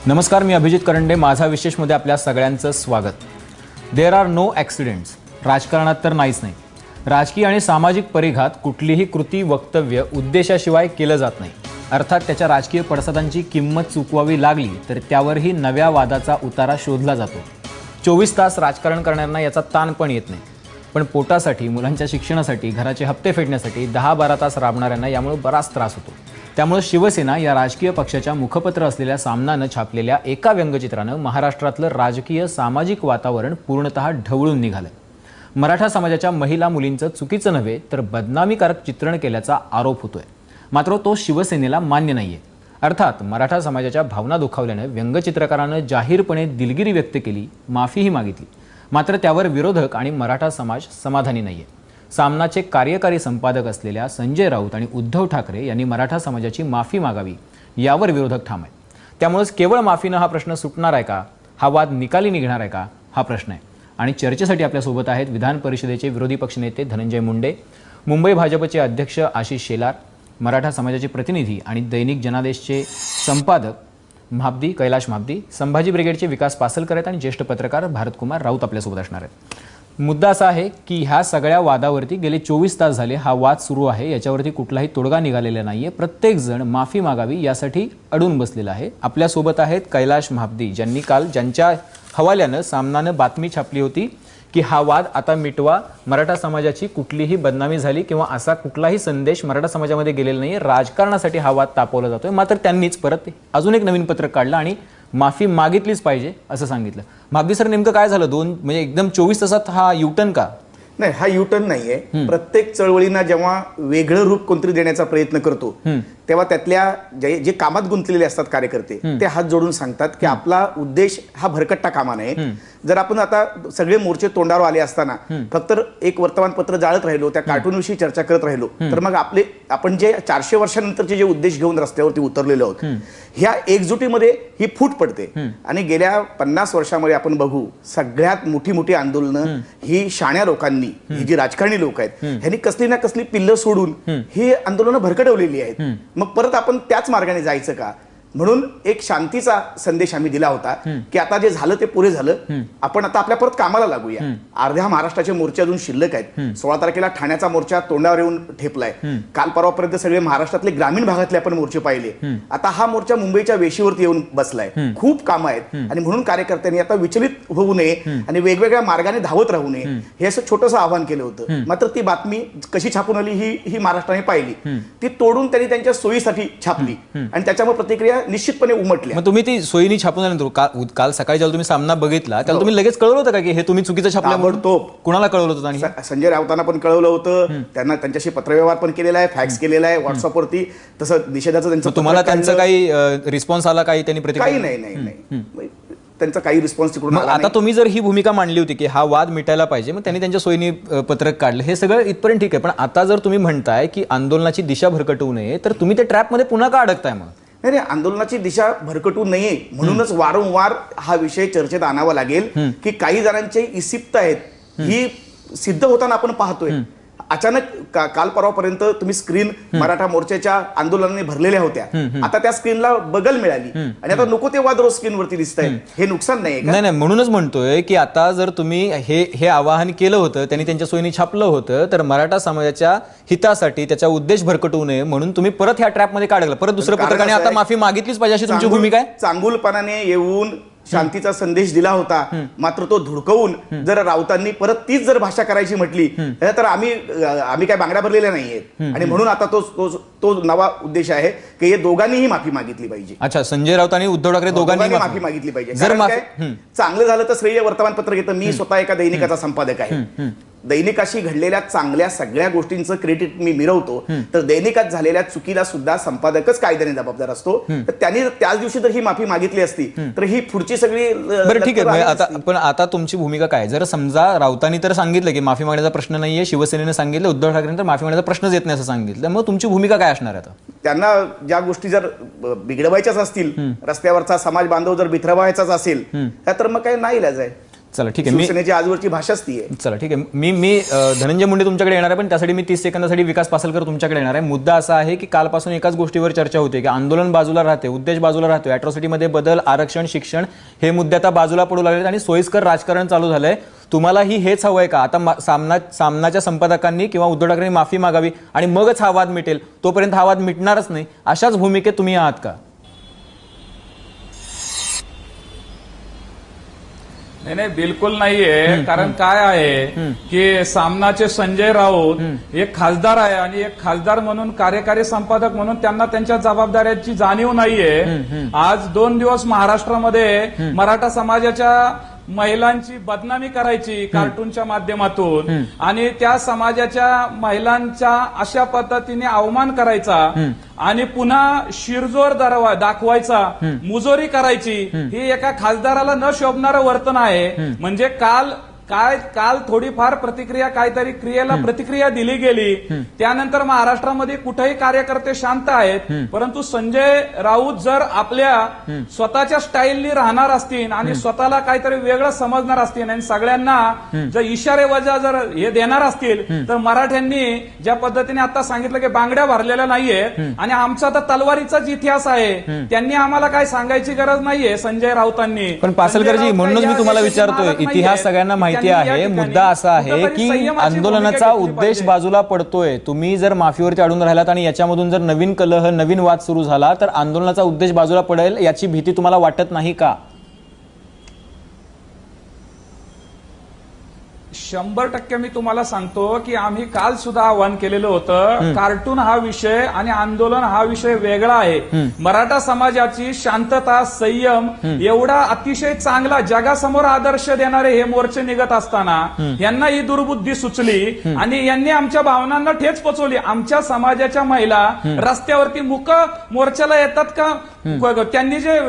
नमस्कार, मी अभिजित करंडे. माझा विशेषमध्ये आपल्या सगळ्यांचं स्वागत. There are no accidents. राजकारणात तर नाहीच नाही. राजकीय आणि सामाजिक परिघात कुठलीही कृती, वक्तव्य उद्देशाशिवाय केलं जात नाही. अर्थात त्याच्या राजकीय पडसादांची किंमत चुकवावी लागली तर त्यावरही नव्या वादाचा उतारा शोधला जातो. 24 तास राजकारण करणाऱ्यांना याचा ताण पण येत नाही. पण पोटासाठी, मुलांच्या शिक्षणासाठी, घराचे हप्ते फेडण्यासाठी 10-12 तास राबणाऱ्यांना यामुळे बराच त्रास होतो. त्यामुळे शिवसेना या राजकीय पक्षाच्या मुखपत्र असलेल्या सामनानं छापलेल्या एका व्यंगचित्रानं महाराष्ट्रातलं राजकीय सामाजिक वातावरण पूर्णतः ढवळून निघालं. मराठा समाजाच्या महिला मुलींचं चुकीचं नव्हे तर बदनामीकारक चित्रण केल्याचा आरोप होतोय. मात्र तो शिवसेनेला मान्य नाहीये. अर्थात मराठा समाजाच्या भावना दुखावल्यानं व्यंगचित्रकारानं जाहीरपणे दिलगिरी व्यक्त केली, माफीही मागितली. मात्र त्यावर विरोधक आणि मराठा समाज समाधानी नाहीये. सामनाचे कार्यकारी संपादक असलेल्या संजय राऊत आणि उद्धव ठाकरे यांनी मराठा समाजाची माफी मागावी यावर विरोधक ठाम आहेत. त्यामुळेच केवळ माफीनं हा प्रश्न सुटणार आहे का, हा वाद निकाली निघणार आहे का, हा प्रश्न आहे. आणि चर्चेसाठी आपल्यासोबत आहेत विधान परिषदेचे विरोधी पक्षनेते धनंजय मुंडे, मुंबई भाजपचे अध्यक्ष आशिष शेलार, मराठा समाजाचे प्रतिनिधी आणि दैनिक जनादेशचे संपादक कैलाश म्हापदी, संभाजी ब्रिगेडचे विकास पासलकर आहेत आणि ज्येष्ठ पत्रकार भारतकुमार राऊत आपल्यासोबत असणार आहेत. मुद्दा असा आहे की ह्या सगळ्या वादावरती गेले 24 तास झाले हा वाद सुरू आहे. याच्यावरती कुठलाही तोडगा निघालेला नाहीये. प्रत्येक जण माफी मागावी यासाठी अडून बसलेला आहे. आपल्यासोबत आहेत कैलाश म्हापदी, ज्यांच्या हवाल्यानं सामनानं बातमी छापली होती की हा वाद आता मिटवा, मराठा समाजाची कुठलीही बदनामी झाली किंवा असा कुठलाही संदेश मराठा समाजामध्ये गेलेला नाहीये, राजकारणासाठी हा वाद तापवला जातोय. मात्र त्यांनीच परत अजून एक नवीन पत्रक काढलं आणि माफी मागितलीच पाहिजे असं सांगितलं. म्हापदी सर, नेमकं काय झालं? म्हणजे एकदम 24 तासात हा युटर्न का? नाही, हा युटर्न नाहीये. प्रत्येक चळवळींना जेव्हा वेगळं रूप कोणतरी देण्याचा प्रयत्न करतो तेव्हा त्यातल्या जे कामात गुंतलेले असतात कार्यकर्ते ते हात जोडून सांगतात की आपला उद्देश हा भरकटता कामा नये. जर आपण आता सगळे मोर्चे तोंडावर आले असताना फक्त एक वर्तमानपत्र जाळत राहिलो, त्या कार्टूनविषयी चर्चा करत राहिलो तर मग आपण जे 400 वर्षानंतरचे जे उद्देश घेऊन रस्त्यावरती उतरलेलो आहोत ह्या एकजुटीमध्ये ही फूट पडते. आणि गेल्या 50 वर्षामध्ये आपण बघू सगळ्यात मोठी आंदोलनं ही शाण्या लोकांनी, ही जी राजकारणी लोक आहेत ह्यांनी कसली ना कसली पिल्लं सोडून ही आंदोलनं भरकटवलेली आहेत. मग परत आपण त्याच मार्गाने जायचं का? म्हणून एक शांतीचा संदेश आम्ही दिला होता की आता जे झालं ते पुरे झालं, आपण आता आपल्या परत कामाला लागूया. अर्ध्या महाराष्ट्राचे मोर्चे अजून शिल्लक आहेत. 16 तारखेला ठाण्याचा मोर्चा तोंडावर येऊन ठेपलाय. काल परवापर्यंत सगळे महाराष्ट्रातले ग्रामीण भागातले आपण मोर्चे पाहिले. आता हा मोर्चा मुंबईच्या वेशीवरती येऊन बसलाय. खूप कामं आहेत आणि म्हणून कार्यकर्त्यांनी आता विचलित होऊ नये आणि वेगवेगळ्या मार्गाने धावत राहू नये हे असं छोटंसं आव्हान केलं होतं. मात्र ती बातमी कशी छापून आली ही महाराष्ट्राने पाहिली. ती तोडून त्यांनी त्यांच्या सोयीसाठी छापली आणि त्याच्यामुळे प्रतिक्रिया निश्चितपणे उमटल्या. मग तुम्ही ती सोयीनी छापून आल्यानंतर काल सकाळी जेव्हा तुम्ही सामना बघितला त्याला तुम्ही लगेच कळवलं होतं का की हे तुम्ही चुकीचं छापलं? तो कुणाला कळवलं होतं? आणि संजय राऊतांना पण कळवलं होतं. त्यांना त्यांच्याशी पत्रव्यवहार पण केलेला आहे, फॅक्स केलेला आहे व्हॉट्सअपवरती. तसं निषेधाचं त्यांचं तुम्हाला त्यांचा काही रिस्पॉन्स आला? काही त्यांनी प्रतिक्रिया? काही नाही त्यांचा काही रिस्पॉन्स तिकडून. आता तुम्ही जर ही भूमिका मांडली होती की हा वाद मिटायला पाहिजे, मग त्यांनी त्यांच्या सोयीने पत्रक काढलं, हे सगळं इथपर्यंत ठीक आहे. पण आता जर तुम्ही म्हणताय की आंदोलनाची दिशा भरकटवू नये तर तुम्ही त्या ट्रॅपमध्ये पुन्हा का अडकताय? मग नाही, आंदोलनाची दिशा भरकटू नये म्हणूनच वारंवार हा विषय चर्चेत आणावा लागेल की काही जणांचे इसिप्त आहेत ही सिद्ध होताना आपण पाहतोय. अचानक काल परवापर्यंत तुम्ही स्क्रीन मराठा मोर्चाच्या आंदोलनाने भरलेल्या होत्या. आता त्या स्क्रीनला बगल मिळाली आणि आता नको ते वाद रोज स्क्रीनवरती दिसत आहेत. हे नुकसान नाही? नाही, म्हणूनच म्हणतोय की आता जर तुम्ही हे आवाहन केलं होतं, त्यांनी त्यांच्या सोयीने छापलं होतं, तर मराठा समाजाच्या हितासाठी त्याचा उद्देश भरकटू नये म्हणून तुम्ही परत ह्या ट्रॅपमध्ये काढलं. परत दुसऱ्या पत्रकाने आता माफी मागितलीच पाहिजे अशी तुमची भूमिका आहे? चांगुलपणाने येऊन शांतीचा संदेश दिला होता, मात्र तो धुडकवून जर राऊतांनी परत तीच जर भाषा करायची म्हटली तर आम्ही काय बांगड्या भरलेल्या नाहीयेत. आणि म्हणून आता तो नवा उद्देश आहे की हे दोघांनीही माफी मागितली पाहिजे. अच्छा, संजय राऊत आणि उद्धव ठाकरे दोघांनी माफी मागितली पाहिजे. चांगलं झालं तर श्रेय वर्तमानपत्र घेतं. मी स्वतः एका दैनिकाचा संपादक आहे. दैनिकाशी घडलेल्या चांगल्या सगळ्या गोष्टींचं क्रेडिट मी मिळवतो. तर दैनिकात झालेल्या चुकीला सुद्धा संपादकच कायद्याने जबाबदार असतो. तर त्यांनी त्याच दिवशी जर ही माफी मागितली असती तर ही पुढची सगळी. बरं, ठीक आहे. पण आता तुमची भूमिका काय? जर समजा राऊतांनी तर सांगितलं की माफी मागण्याचा प्रश्न नाहीये, शिवसेनेने सांगितलं, उद्धव ठाकरेंनी तर माफी मागण्याचा प्रश्नच येत नाही असं सांगितलं, मग तुमची भूमिका काय असणार आहे? त्यांना ज्या गोष्टी जर बिघडवायच्याच असतील, रस्त्यावरचा समाज बांधव जर बिथरवायचाच असेल तर मग काय नाही इलाज आहे. चला ठीक आहे, मी शिवसेनेची आजवरची भाषाच ती आहे. चला ठीक आहे, मी धनंजय मुंडे तुमच्याकडे येणार आहे, पण त्यासाठी मी 30 सेकंदासाठी विकास पासलकर तुमच्याकडे येणार आहे. मुद्दा असा आहे की कालपासून एकाच गोष्टीवर चर्चा होते की आंदोलन बाजूला राहते, उद्देश बाजूला राहतोय, अॅट्रॉसिटीमध्ये बदल, आरक्षण, शिक्षण हे मुद्दे आता बाजूला पडू लागलेत आणि सोयीस्कर राजकारण चालू झालंय. तुम्हालाही हेच हवंय का? आता सामनाच्या संपादकांनी किंवा उद्धव ठाकरेंनी माफी मागावी आणि मगच हा वाद मिटेल, तोपर्यंत हा वाद मिटणारच नाही, अशाच भूमिकेत तुम्ही आहात का? नाही, बिलकुल नाहीये. कारण काय आहे की सामनाचे संजय राऊत एक खासदार आहे आणि एक खासदार म्हणून, कार्यकारी संपादक म्हणून त्यांना त्यांच्या जबाबदाऱ्याची जाणीव नाहीये. आज 2 दिवस महाराष्ट्रामध्ये मराठा समाजाच्या महिलांची बदनामी करायची कार्टूनच्या माध्यमातून आणि त्या समाजाच्या महिलांचा अशा पद्धतीने अवमान करायचा आणि पुन्हा शिरजोर दाखवायचा, मुजोरी करायची, ही एका खासदाराला न शोभणारं वर्तन आहे. म्हणजे काल थोडीफार प्रतिक्रिया, काहीतरी क्रियेला प्रतिक्रिया दिली गेली, त्यानंतर महाराष्ट्रामध्ये कुठेही कार्यकर्ते शांत आहेत. परंतु संजय राऊत जर आपल्या स्वतःच्या स्टाईलनी राहणार असतील आणि स्वतःला काहीतरी वेगळं समजणार असतील आणि सगळ्यांना जर इशारे वजा जर हे देणार असतील, तर मराठ्यांनी ज्या पद्धतीने आता सांगितलं की बांगड्या भरलेल्या नाहीयेत आणि आमचा आता तलवारीचाच इतिहास आहे, त्यांनी आम्हाला काय सांगायची गरज नाहीये संजय राऊतांनी. पण पासलकरजी, म्हणूनच मी तुम्हाला विचारतोय, इतिहास सगळ्यांना माहिती आहे. मुद्दा असा आहे की आंदोलनाचा उद्देश बाजूला पडतोय. तुम्ही जर माफीवरती अडून राहिलात आणि याच्यामधून जर नवीन कलह, नवीन वाद सुरू झाला तर आंदोलनाचा उद्देश बाजूला पडेल याची भीती तुम्हाला वाटत नाही का? 100% मी तुम्हाला सांगतो की आम्ही काल सुद्धा आवाहन केलेलं होतं. कार्टून हा विषय आणि आंदोलन हा विषय वेगळा आहे. मराठा समाजाची शांतता, संयम एवढा अतिशय चांगला जगासमोर आदर्श देणारे हे मोर्चे निघत असताना यांना ही दुर्बुद्धी सुचली आणि यांनी आमच्या भावनांना ठेच पोचवली. आमच्या समाजाच्या महिला रस्त्यावरती मुक मोर्चाला येतात का? त्यांनी जे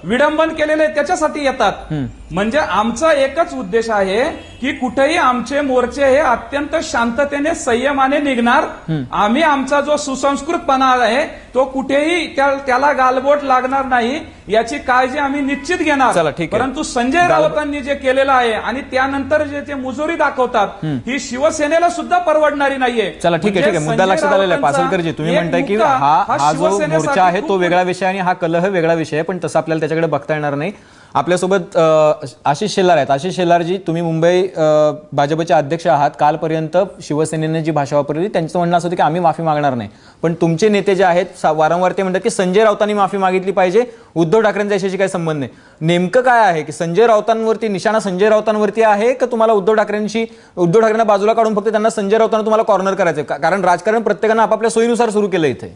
विडंबन केलेले त्याच्यासाठी येतात. म्हणजे आमचा एकच उद्देश आहे की कुठेही आमचे मोर्चे हे अत्यंत शांततेने, संयमाने निघणार. आम्ही आमचा जो सुसंस्कृतपणा आहे तो कुठेही त्याला गालबोट लागणार नाही याची काळजी आम्ही निश्चित घेणार. परंतु संजय राऊतांनी जे केलेलं आहे आणि त्यानंतर जे मुजोरी दाखवतात ही शिवसेनेला सुद्धा परवडणारी नाहीये. चला ठीक आहे, मुद्दा लक्षात आलेला आहे. पासलकरजी, तुम्ही म्हणताय की हा जो मोर्चा आहे तो वेगळा विषय आणि हा कलह वेगळा विषय आहे, पण तसं आपल्याला त्याच्याकडे बघता येणार नाही. आपल्यासोबत आशिष शेलार आहेत. आशिष शेलारजी, तुम्ही मुंबई भाजपचे अध्यक्ष आहात. कालपर्यंत शिवसेनेने जी भाषा वापरली त्यांचं म्हणणं असं होतं की आम्ही माफी मागणार नाही, पण तुमचे नेते जे आहेत वारंवार ते म्हणतात की संजय राऊतांनी माफी मागितली पाहिजे, उद्धव ठाकरेंचा याच्याशी काही संबंध नाही. नेमकं काय आहे की संजय राऊतांवरती निशाणा संजय राऊतांवरती आहे का तुम्हाला उद्धव ठाकरेंना बाजूला काढून फक्त त्यांना संजय राऊतांना तुम्हाला कॉर्नर करायचं? कारण राजकारण प्रत्येकानं आपापल्या सोयीनुसार सुरू केलं इथे.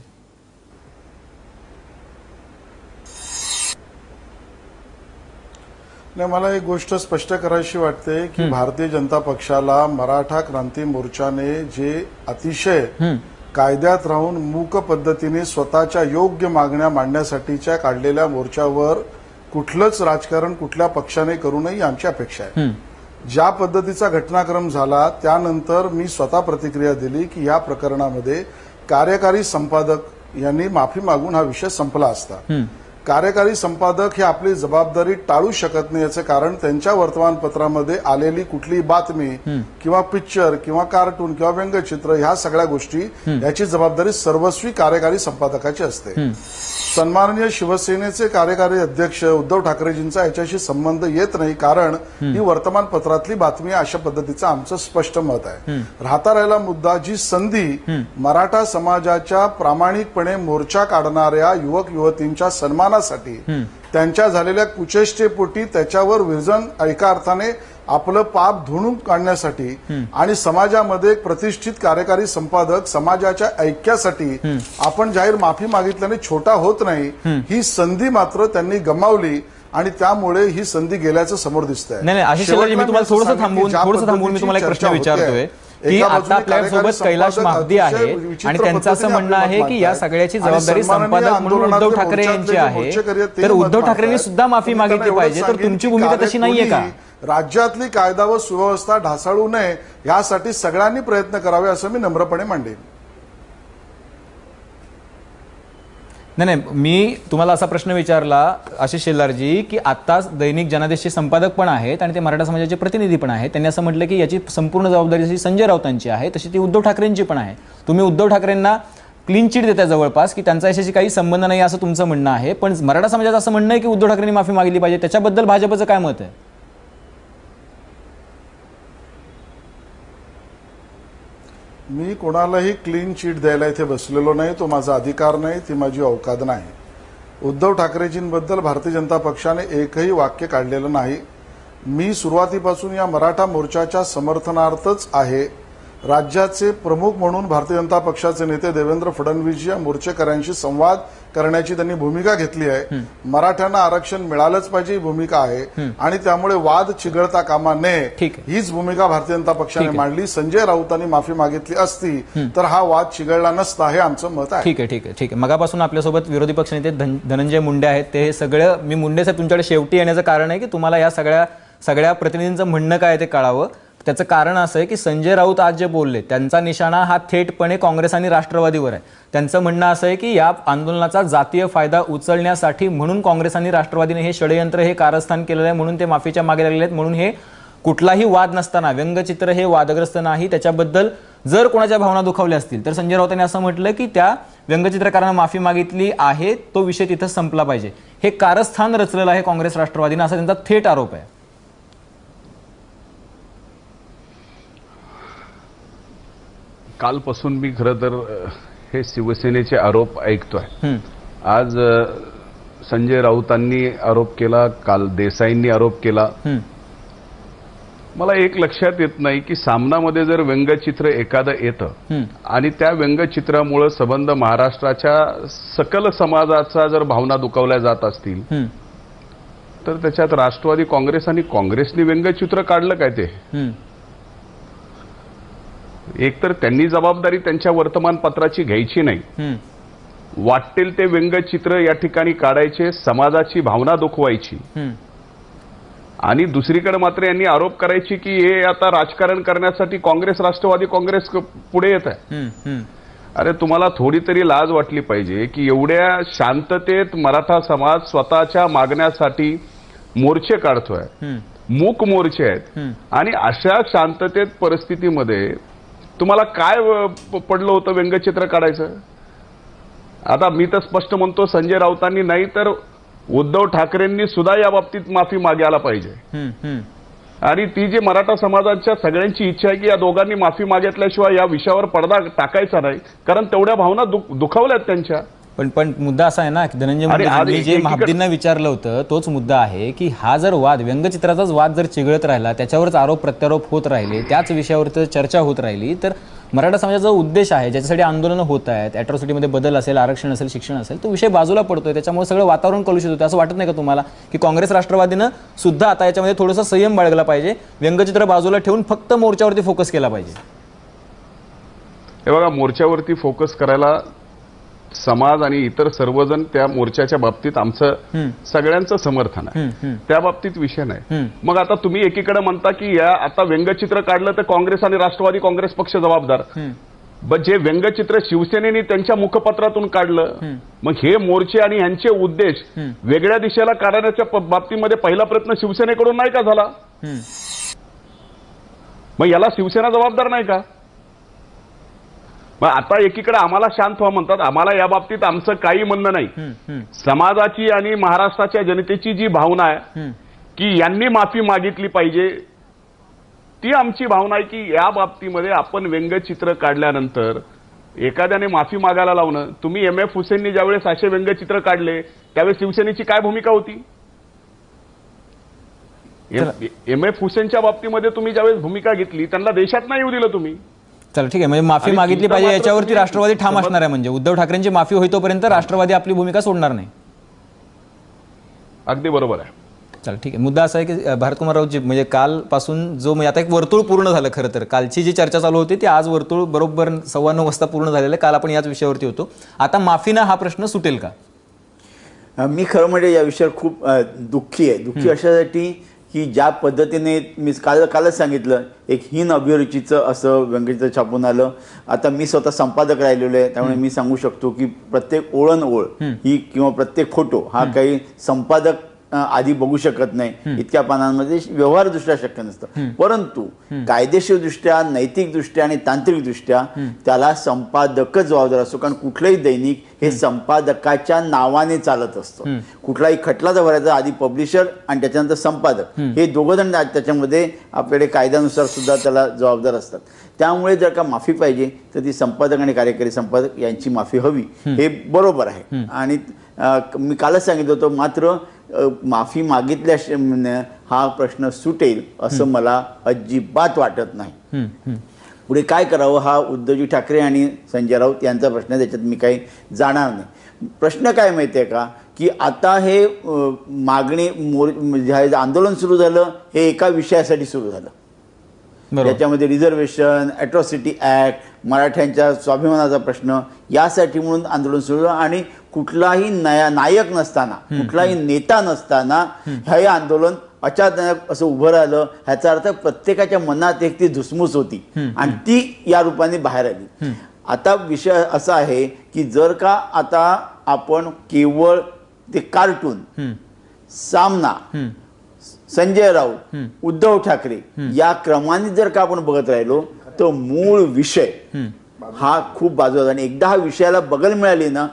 नाही, मला एक गोष्ट स्पष्ट करायची वाटते की भारतीय जनता पक्षाला मराठा क्रांती मोर्चाने जे अतिशय कायद्यात राहून मूक पद्धतीने स्वतःच्या योग्य मागण्या मांडण्यासाठीच्या काढलेल्या मोर्चावर कुठलंच राजकारण कुठल्या पक्षाने करू नये आमची अपेक्षा आहे. ज्या पद्धतीचा घटनाक्रम झाला त्यानंतर मी स्वतः प्रतिक्रिया दिली की या प्रकरणामध्ये कार्यकारी संपादक यांनी माफी मागून हा विषय संपला असता. कार्यकारी संपादक हे आपली जबाबदारी टाळू शकत नाही याचं कारण त्यांच्या वर्तमानपत्रामध्ये आलेली कुठलीही बातमी किंवा पिक्चर किंवा कार्टून किंवा व्यंगचित्र ह्या सगळ्या गोष्टी याची जबाबदारी सर्वस्वी कार्यकारी संपादकाची असते. सन्माननीय शिवसेनेचे कार्यकारी अध्यक्ष उद्धव ठाकरेजींचा याच्याशी संबंध येत नाही, कारण ही वर्तमानपत्रातली बातमी अशा पद्धतीचं आमचं स्पष्ट मत आहे. राहता राहिला मुद्दा, जी संधी मराठा समाजाच्या प्रामाणिकपणे मोर्चा काढणाऱ्या युवक युवतींच्या सन्मानासाठी त्यांच्या झालेल्या कुचेष्टेपोटी त्याच्यावर विरजन एका अर्थाने आपलं पाप धुणून काढण्यासाठी आणि समाजामध्ये एक प्रतिष्ठित कार्यकारी संपादक समाजाच्या ऐक्यासाठी आपण जाहीर माफी मागितल्याने छोटा होत नाही, ही संधी मात्र त्यांनी गमावली आणि त्यामुळे ही संधी गेल्याचं समोर दिसतंय. नाही, आशिष शेलारजी, मी तुम्हाला थोडंसं थांबवून मी तुम्हाला एक प्रश्न विचारतोय की आता आपल्यासोबत कैलाश मागदी आहे आणि त्यांचं असं म्हणणं आहे की या सगळ्याची जबाबदारी संपादक म्हणून उद्धव ठाकरे यांची आहे, तर उद्धव ठाकरेंनी सुद्धा माफी मागितली पाहिजे, तर तुमची भूमिका तशी नाहीये का? राज्यातली कायदा व सुव्यवस्था ढासळू नये यासाठी सगळ्यांनी प्रयत्न करावे असं मी नम्रपणे मांडेन. नाही नाही, मी तुम्हाला असा प्रश्न विचारला आशिष शेलारजी की आत्ताच दैनिक जनादेशचे संपादक पण आहेत आणि ते मराठा समाजाचे प्रतिनिधी पण आहेत. त्यांनी असं म्हटलं की याची संपूर्ण जबाबदारी जशी संजय राऊतांची आहे तशी ती उद्धव ठाकरेंची पण आहे. तुम्ही उद्धव ठाकरेंना क्लीन चिट देता जवळपास की त्यांचा याच्याशी काही संबंध नाही असं तुमचं म्हणणं आहे, पण मराठा समाजाचं असं म्हणणं आहे की उद्धव ठाकरेंनी माफी मागितली पाहिजे. त्याच्याबद्दल भाजपचं काय मत आहे? मी कोणालाही क्लीन चिट द्यायला इथे बसलेलो नाही. तो माझा अधिकार नाही, ती माझी औकात नाही. उद्धव ठाकरेजींबद्दल भारतीय जनता पक्षाने एकही वाक्य काढलेलं नाही. मी सुरुवातीपासून या मराठा मोर्चाच्या समर्थनार्थच आहे. राज्याचे प्रमुख म्हणून भारतीय जनता पक्षाचे नेते देवेंद्र फडणवीस या मोर्चेकऱ्यांशी संवाद करण्याची त्यांनी भूमिका घेतली आहे. मराठ्यांना आरक्षण मिळालंच पाहिजे ही भूमिका आहे आणि त्यामुळे वाद चिघळता कामा नये हीच भूमिका भारतीय जनता पक्षाने मांडली. संजय राऊतांनी माफी मागितली असती तर हा वाद चिघळला नसता हे आमचं मत आहे. ठीक आहे ठीक आहे ठीक आहे. मगापासून आपल्यासोबत विरोधी पक्षनेते धनंजय मुंडे आहेत. ते हे सगळं मी मुंडे साहेब तुमच्याकडे शेवटी येण्याचं कारण आहे की तुम्हाला या सगळ्या प्रतिनिधींचं म्हणणं काय ते कळावं. त्याचं कारण असं आहे की संजय राऊत आज जे बोलले त्यांचा निशाणा हा थेटपणे काँग्रेस आणि राष्ट्रवादीवर आहे. त्यांचं म्हणणं असं आहे की या आंदोलनाचा जातीय फायदा उचलण्यासाठी म्हणून काँग्रेस आणि राष्ट्रवादीने हे षडयंत्र हे कारस्थान केलेलं आहे, म्हणून ते माफीच्या मागे लागलेले आहेत. म्हणून हे कुठलाही वाद नसताना व्यंगचित्र हे वादग्रस्त नाही. त्याच्याबद्दल जर कोणाच्या भावना दुखावल्या असतील तर संजय राऊतांनी असं म्हटलं की त्या व्यंगचित्रकारांना माफी मागितली आहे, तो विषय तिथं संपला पाहिजे. हे कारस्थान रचलेलं आहे काँग्रेस राष्ट्रवादीनं, असा त्यांचा थेट आरोप आहे. कालपासून मी खरं तर हे शिवसेनेचे आरोप ऐकतोय. आज संजय राऊतांनी आरोप केला, काल देसाईंनी आरोप केला. मला एक लक्षात येत नाही की सामनामध्ये जर व्यंगचित्र एखादं येतं आणि त्या व्यंगचित्रामुळे संबंध महाराष्ट्राच्या सकल समाजाचा जर भावना दुखावल्या जात असतील तर त्याच्यात राष्ट्रवादी काँग्रेस आणि काँग्रेसने व्यंगचित्र काढलं काय ते? एकतर त्यांनी जबाबदारी त्यांच्या वर्तमानपत्राची घ्यायची नाही, वाटेल ते व्यंगचित्र या ठिकाणी काढायचे, समाजाची भावना दुखवायची. आणि दुसरीकडे मात्र यांनी आरोप करायची की हे आता राजकारण करण्यासाठी काँग्रेस राष्ट्रवादी काँग्रेस पुढे येत आहे. अरे तुम्हाला थोडी तरी लाज वाटली पाहिजे की एवढ्या शांततेत मराठा समाज स्वतःच्या मागण्यासाठी मोर्चे काढतोय, मूक मोर्चे आहेत. आणि अशा शांततेत परिस्थितीमध्ये तुम्हाला काय पडलं होतं व्यंगचित्र काढायचं? आता मी तर स्पष्ट म्हणतो संजय राऊतांनी नाही तर उद्धव ठाकरेंनी सुद्धा या बाबतीत माफी मागायला पाहिजे. आणि ती जी मराठा समाजाच्या सगळ्यांची इच्छा आहे की या दोघांनी माफी मागितल्याशिवाय या विषयावर पडदा टाकायचा नाही, कारण तेवढ्या भावना दुखावल्यात त्यांच्या. पण मुद्दा असा आहे ना की धनंजय मुंडे जे महाब्दींना विचारलं होतं तोच मुद्दा आहे की हा जर वाद व्यंगचित्राचाच वाद जर चिघळत राहिला, त्याच्यावरच आरोप प्रत्यारोप होत राहिले, त्याच विषयावर चर्चा होत राहिली तर मराठा समाजाचा उद्देश आहे ज्याच्यासाठी आंदोलनं होत आहेत, अॅट्रॉसिटीमध्ये बदल असेल, आरक्षण असेल, शिक्षण असेल, तो विषय बाजूला पडतोय. त्याच्यामुळे सगळं वातावरण कलुषित होतं. असं वाटत नाही का तुम्हाला की काँग्रेस राष्ट्रवादीनं सुद्धा आता याच्यामध्ये थोडासा संयम बाळगला पाहिजे, व्यंगचित्र बाजूला ठेवून फक्त मोर्चावरती फोकस केला पाहिजे? हे बघा, मोर्चावरती फोकस करायला समाज आणि इतर सर्वजण त्या मोर्चाच्या बाबतीत आमचं सगळ्यांचं समर्थन आहे, त्या बाबतीत विषय नाही. मग आता तुम्ही एकीकडे म्हणता की या आता व्यंगचित्र काढलं तर काँग्रेस आणि राष्ट्रवादी काँग्रेस पक्ष जबाबदार. जे व्यंगचित्र शिवसेनेने त्यांच्या मुखपत्रातून काढलं, मग हे मोर्चे आणि यांचे उद्देश वेगळ्या दिशेला काढण्याच्या बाबतीमध्ये पहिला प्रयत्न शिवसेनेकडून नाही का झाला? मग याला शिवसेना जबाबदार नाही का? मग आता एकीकडे आम्हाला शांत व्हा म्हणतात, आम्हाला या बाबतीत आमचं काही म्हणणं नाही. समाजाची आणि महाराष्ट्राच्या जनतेची जी भावना आहे की यांनी माफी मागितली पाहिजे, ती आमची भावना आहे की या बाबतीमध्ये आपण व्यंगचित्र काढल्यानंतर एखाद्याने माफी मागायला लावणं. तुम्ही MF हुसेननी ज्यावेळेस असे व्यंगचित्र काढले त्यावेळेस शिवसेनेची काय भूमिका होती? MF हुसेनच्या बाबतीमध्ये तुम्ही ज्यावेळेस भूमिका घेतली त्यांना देशात नाही येऊ दिलं तुम्ही. चला ठीक आहे, म्हणजे माफी मागितली पाहिजे याच्यावरती राष्ट्रवादी ठाम असणार आहे. म्हणजे उद्धव ठाकरेंची माफी होईतोपर्यंत राष्ट्रवादी आपली भूमिका सोडणार नाही. अगदी बरोबर आहे. चला ठीक आहे. मुद्दा असा आहे की भारतकुमार राऊतजी म्हणजे कालपासून जो म्हणजे आता एक वर्तुळ पूर्ण झालं. खरं तर कालची जी चर्चा चालू होती ती आज वर्तुळ बरोबर 9:15 वाजता पूर्ण झालेलं आहे. काल आपण याच विषयावरती होतो. आता माफीनं हा प्रश्न सुटेल का? मी खरं म्हणजे या विषयावर खूप दुःखी आहे. दुःखी अशासाठी की ज्या पद्धतीने मी कालच सांगितलं, एक हीन अभिरुचीचं असं व्यंगचित्र छापून आलं. आता मी स्वतः संपादक राहिलेलो आहे, त्यामुळे मी सांगू शकतो की प्रत्येक ओळण ओळ ही किंवा प्रत्येक फोटो हा काही संपादक आधी बघू शकत नाही. इतक्या पानांमध्ये व्यवहारदृष्ट्या शक्य नसतं. परंतु कायदेशीरदृष्ट्या, नैतिकदृष्ट्या आणि तांत्रिकदृष्ट्या त्याला संपादकच जबाबदार असतो. कारण कुठलंही दैनिक हे संपादकाच्या नावाने चालत असतं. कुठलाही खटला जर भरायचा आधी पब्लिशर आणि त्याच्यानंतर संपादक हे दोघं जण त्याच्यामध्ये आपल्याकडे कायद्यानुसार सुद्धा त्याला जबाबदार असतात. त्यामुळे जर का माफी पाहिजे तर ती संपादक आणि कार्यकारी संपादक यांची माफी हवी, हे बरोबर आहे. आणि मी कालच सांगितलं होतं, मात्र माफी मागितल्या हा प्रश्न सुटेल असं मला अजिबात वाटत नाही. पुढे काय करावं हा उद्धवजी ठाकरे आणि संजय राऊत यांचा प्रश्न, त्याच्यात मी काही जाणार नाही. प्रश्न काय माहिती आहे का, की आता हे मागणी आंदोलन सुरू झालं हे एका विषयासाठी सुरू झालं. त्याच्यामध्ये रिझर्वेशन, अॅट्रॉसिटी ऍक्ट, मराठ्यांच्या स्वाभिमानाचा प्रश्न यासाठी म्हणून आंदोलन सुरू झालं. आणि कुठलाही नायक नसताना, कुठलाही नेता नसताना हे आंदोलन अचानक असं उभं राहिलं. ह्याचा अर्थ प्रत्येकाच्या मनात एक ती धुसमुस होती आणि ती या रूपाने बाहेर आली. आता विषय असा आहे की जर का आता आपण केवळ ते कार्टून, सामना, संजय राऊत, उद्धव ठाकरे या क्रमाने जर का आपण बघत राहिलो तर मूळ विषय हा खूप बाजूला. आणि एकदा हा विषयाला बगल मिळाली ना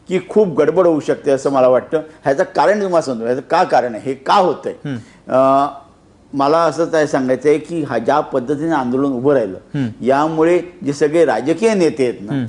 की खूप गडबड होऊ शकते असं मला वाटतं. ह्याचं कारण तुम्हाला सांगतो, ह्याचं का कारण आहे, हे का होतंय. मला असंच आहे सांगायचं आहे की हा ज्या पद्धतीने आंदोलन उभं राहिलं यामुळे जे सगळे राजकीय नेते आहेत ना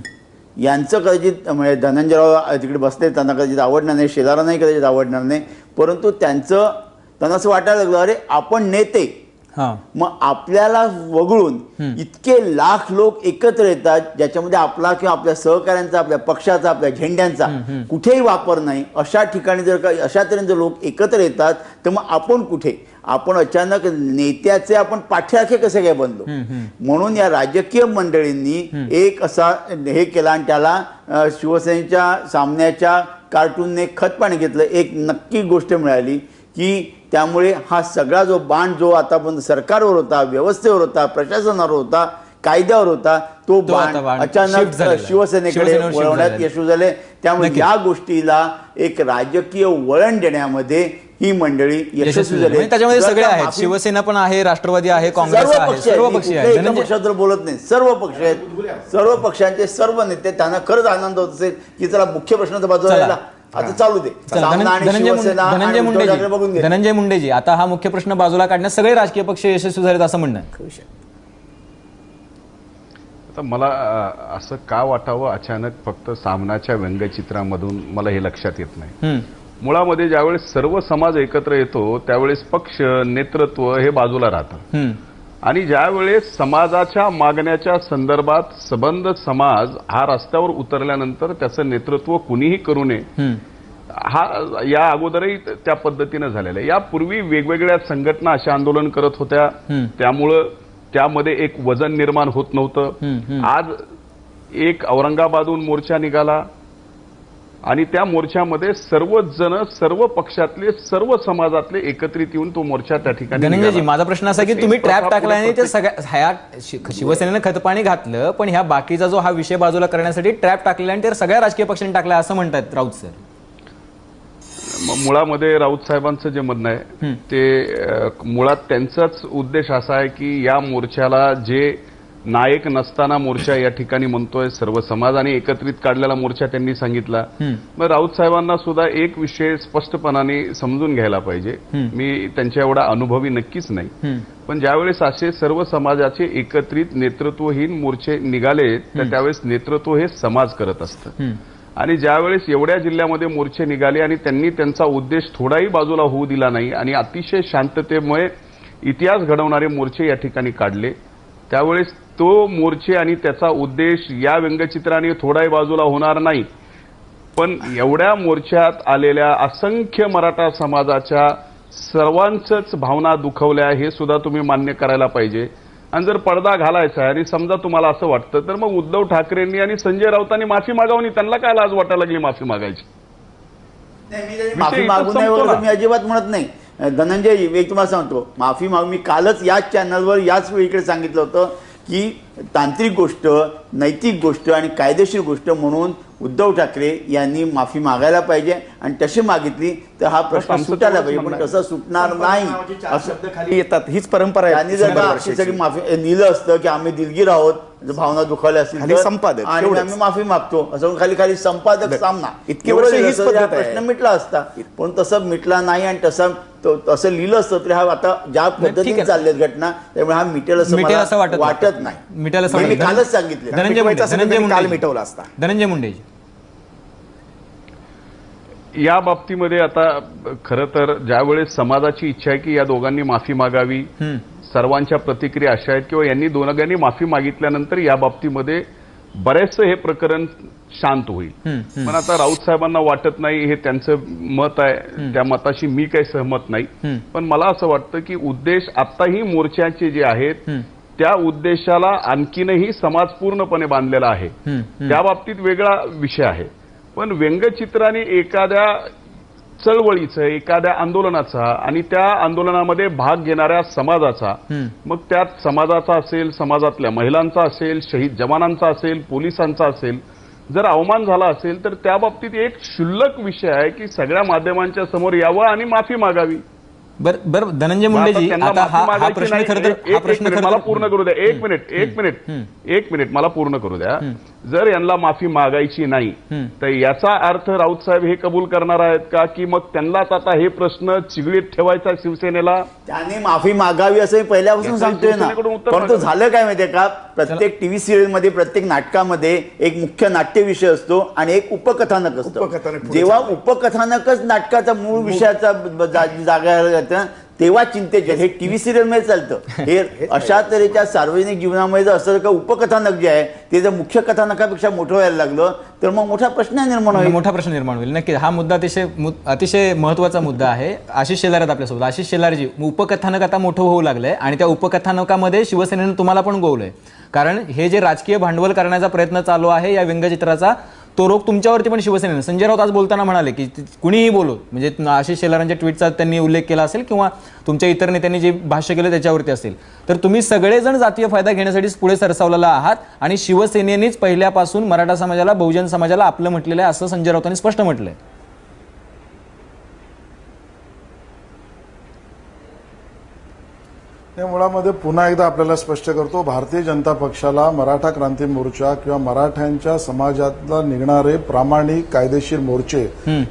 यांचं कदाचित म्हणजे धनंजयराव तिकडे बसले, त्यांना कदाचित आवडणार नाही, शेजारांनाही कदाचित आवडणार नाही. परंतु त्यांना असं वाटायला लागलं, अरे आपण नेते, मग आपल्याला वगळून इतके लाख लोक एकत्र येतात ज्याच्यामध्ये आपला किंवा आपल्या सहकाऱ्यांचा, आपल्या पक्षाचा, आपल्या झेंड्यांचा कुठेही वापर नाही. अशा ठिकाणी जर का अशा तऱ्हेने जर लोक एकत्र येतात तर मग आपण कुठे, आपण अचानक नेत्याचे आपण पाठ्याखे कसे काय बनलो. म्हणून या राजकीय मंडळींनी एक असा हे केला आणि त्याला शिवसेनेच्या सामन्याच्या कार्टूनने खतपाणी घेतलं. एक नक्की गोष्ट मिळाली की त्यामुळे हा सगळा जो बाण जो आतापर्यंत सरकारवर होता, व्यवस्थेवर होता, प्रशासनावर होता, कायद्यावर होता, तो बाण अचानक शिवसेनेकडे वळवण्यात यशस्वी झाले. त्यामुळे या गोष्टीला एक राजकीय वळण देण्यामध्ये ही मंडळी यशस्वी झाली. त्याच्यामध्ये सगळे आहेत, शिवसेना पण आहे, राष्ट्रवादी आहे, काँग्रेस आहे, सर्व पक्ष आहेत. पक्षाबद्दल बोलत नाही, सर्व पक्ष आहेत, सर्व पक्षांचे सर्व नेते. त्यांना खरंच आनंद होत असेल की चला मुख्य प्रश्न बाजूला आता चालू दे. धनंजय मुंडेजी, आता हा मुख्य प्रश्न बाजूला काढण्यात सगळे राजकीय पक्ष यशस्वी झालेत असं म्हणणं आहे. आता मला असं का वाटावं अचानक फक्त सामनाच्या व्यंगचित्रामधून मला हे लक्षात येत नाही. मुळामध्ये ज्यावेळेस सर्व समाज एकत्र येतो त्यावेळेस पक्ष, नेतृत्व हे बाजूला राहतं. आणि ज्यावेळेस समाजाच्या मागण्याच्या संदर्भात सबंध समाज हा रस्त्यावर उतरल्यानंतर त्याचं नेतृत्व कुणीही करू नये, हा या अगोदरही त्या पद्धतीनं झालेलं आहे. यापूर्वी वेगवेगळ्या संघटना अशा आंदोलन करत होत्या, त्यामुळं त्यामध्ये एक वजन निर्माण होत नव्हतं. आज एक औरंगाबादहून मोर्चा निघाला आणि त्या मोर्चामध्ये सर्वच जण, सर्व पक्षातले, सर्व समाजातले एकत्रित येऊन तो मोर्चा त्या ठिकाणी. धनंजयजी, माझा प्रश्न असा की तुम्ही ट्रॅप टाकला आणि ते सगळ्या शिवसेनेनं खतपाणी घातलं, पण ह्या बाकीचा जो हा विषय बाजूला करण्यासाठी ट्रॅप टाकलेला आणि ते सगळ्या राजकीय पक्षांनी टाकला असं म्हणतात राऊत सर. मुळामध्ये राऊत साहेबांचं जे म्हणणं आहे ते मुळात त्यांचाच उद्देश असा आहे की या मोर्चाला जे नायक नसताना मोर्चा या ठिकाणी म्हणतोय सर्व समाज आणि एकत्रित काढलेला मोर्चा त्यांनी सांगितला. मग राऊत साहेबांना सुद्धा एक विषय स्पष्टपणाने समजून घ्यायला पाहिजे. मी त्यांच्या एवढा अनुभवी नक्कीच नाही, पण ज्यावेळेस असे सर्व समाजाचे एकत्रित नेतृत्वहीन मोर्चे निघाले तर त्यावेळेस नेतृत्व हे समाज करत असतं. आणि ज्यावेळेस एवढ्या जिल्ह्यामध्ये मोर्चे निघाले आणि त्यांनी त्यांचा उद्देश थोडाही बाजूला होऊ दिला नाही आणि अतिशय शांततेमुळे इतिहास घडवणारे मोर्चे या ठिकाणी काढले, त्यावेळेस तो मोर्चे आणि त्याचा उद्देश या व्यंगचित्राने थोडाही बाजूला होणार नाही. पण एवढ्या मोर्चात आलेल्या असंख्य मराठा समाजाच्या सर्वांचंच भावना दुखवल्या हे सुद्धा तुम्ही मान्य करायला पाहिजे. आणि जर पडदा घालायचा आहे आणि समजा तुम्हाला असं वाटतं तर मग उद्धव ठाकरेंनी आणि संजय राऊतांनी माफी मागावली. त्यांना काय लाज वाटायला लागली माफी मागायची? माफी मागू नये वगैरे मी अजिबात म्हणत नाही. धनंजय एक तुम्हाला सांगतो, माफी माग मी कालच याच चॅनलवर याच वेळीकडे सांगितलं होतं की तांत्रिक गोष्ट, नैतिक गोष्ट आणि कायदेशीर गोष्ट म्हणून उद्धव ठाकरे यांनी माफी मागायला पाहिजे आणि तशी मागितली तर हा प्रश्न सुटायला पाहिजे, पण तसं सुटणार नाही असं शब्द खाली येतात, हीच परंपरा आहे. त्यांनी जर का अशी सगळी माफी लिहिलं असतं की आम्ही दिलगीर आहोत, जर भावना दुखावल्या असतील खाली तर संपादक, आणि एवढंच. आम्ही माफी मागतो असं खाली खाली संपादक सामना इतकी वर्ष हीच एवढं पद्धत आहे. प्रश्न मिटला असता, पण तसं मिटला नाही आणि तसं लिहिलं असतं तर हा आता ज्या ठीक पद्धतीने आहे. चालल्यात घटना त्यामुळे हा मिटेल असं मिटेल असं मला वाटत नाही. मिटेल असं मी वाटत कालच सांगितलं. धनंजय मिटवायचं मुंडे, असेल तर धनंजय त्यांनी काल मुंडे, मिटवला असता. धनंजय मुंडेजी. या बाबतीमध्ये आता खरं तर ज्यावेळेस समाजाची इच्छा आहे की या दोघांनी माफी मागावी, सर्वांच्या प्रतिक्रिया अशा आहेत किंवा यांनी दोघांनी माफी मागितल्यानंतर या बाबतीमध्ये बरेचसे हे प्रकरण शांत होईल. पण आता राऊत साहेबांना वाटत नाही, हे त्यांचं मत आहे, त्या मताशी मी काही सहमत नाही. पण मला असं वाटतं की उद्देश आताही मोर्चाचे जे आहेत त्या उद्देशाला आणखीनही समाज पूर्णपणे बांधलेला आहे, त्या बाबतीत वेगळा विषय आहे. पण व्यंगचित्राने एखाद्या चळवळीचं, एखाद्या आंदोलनाचा आणि त्या आंदोलनामध्ये भाग घेणाऱ्या समाजाचा, मग त्यात समाजाचा असेल, समाजातल्या महिलांचा असेल, शहीद जवानांचा असेल, पोलिसांचा असेल, जर अवमान झाला असेल तर त्या बाबतीत एक क्षुल्लक विषय आहे की सगळ्या माध्यमांच्या समोर यावं आणि माफी मागावी. बर धनंजय मुंडेजी, आता हा प्रश्न खरं तर मला पूर्ण करू द्या. एक मिनिट मला पूर्ण करू द्या. जर यांना माफी मागायची नाही तर याचा अर्थ राऊत साहेब हे कबूल करणार आहेत का की मग त्यांनाच आता हे प्रश्न चिघळीत ठेवायचा शिवसेनेला? त्यांनी माफी मागावी असं मी पहिल्यापासून सांगतोय ना. शिवसेनेकडून उत्तर परंतु मागावं. झालं काय माहितीये का, प्रत्येक टीव्ही सिरियलमध्ये, प्रत्येक नाटकामध्ये एक मुख्य नाट्य विषय असतो आणि एक उपकथानक असतं. उपकथानक पुढे जेव्हा उपकथानकच नाटकाचा मूळ विषयाचा जागा जातं तेव्हा चिंतेचे. हे टीव्ही सिरियल मध्ये चालतं. हे अशा तऱ्हेच्या सार्वजनिक जीवनामध्ये जर असं का उपकथानक जे आहे ते जर मुख्य कथानकापेक्षा मोठं व्हायला लागलं तर मग मोठा प्रश्न निर्माण होईल. मोठा प्रश्न निर्माण होईल. नक्की हा मुद्दा अतिशय महत्वाचा मुद्दा आहे. आशिष शेलार आहेत आपल्यासोबत. आशिष शेलारजी, उपकथानक आता मोठं होऊ लागलंय आणि त्या उपकथानकामध्ये शिवसेनेनं तुम्हाला पण गोवलंय, कारण हे जे राजकीय भांडवल करण्याचा प्रयत्न चालू आहे या व्यंगचित्राचा, तो रोग तुमच्यावरती पण शिवसेनेनं. संजय राऊत आज बोलताना म्हणाले की कुणीही बोलो, म्हणजे आशिष शेलारांच्या ट्विटचा त्यांनी उल्लेख केला असेल किंवा तुमच्या इतर नेत्यांनी जे भाष्य केलं त्याच्यावरती असेल, तर तुम्ही सगळेजण जातीय फायदा घेण्यासाठी पुढे सरसावलेला आहात आणि शिवसेनेनेच पहिल्यापासून मराठा समाजाला, बहुजन समाजाला आपलं म्हटलेलं आहे असं संजय राऊतांनी स्पष्ट म्हटलंय. या मुळामध्ये पुन्हा एकदा आपल्याला स्पष्ट करतो, भारतीय जनता पक्षाला मराठा क्रांती मोर्चा किंवा मराठ्यांच्या समाजातला निघणारे प्रामाणिक कायदेशीर मोर्चे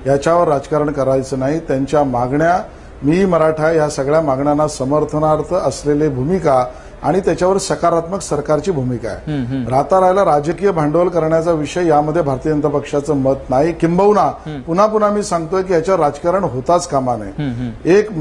याच्यावर राजकारण करायचं नाही. त्यांच्या मागण्या, मी मराठा, या सगळ्या मागण्यांना समर्थनार्थ असलेली भूमिका आणि त्याच्यावर सकारात्मक सरकारची भूमिका आहे. राहता राहायला राजकीय भांडवल करण्याचा विषय यामध्ये भारतीय जनता पक्षाचं मत नाही. किंबहुना पुन्हा पुन्हा मी सांगतोय की याच्यावर राजकारण होताच कामा नये. एक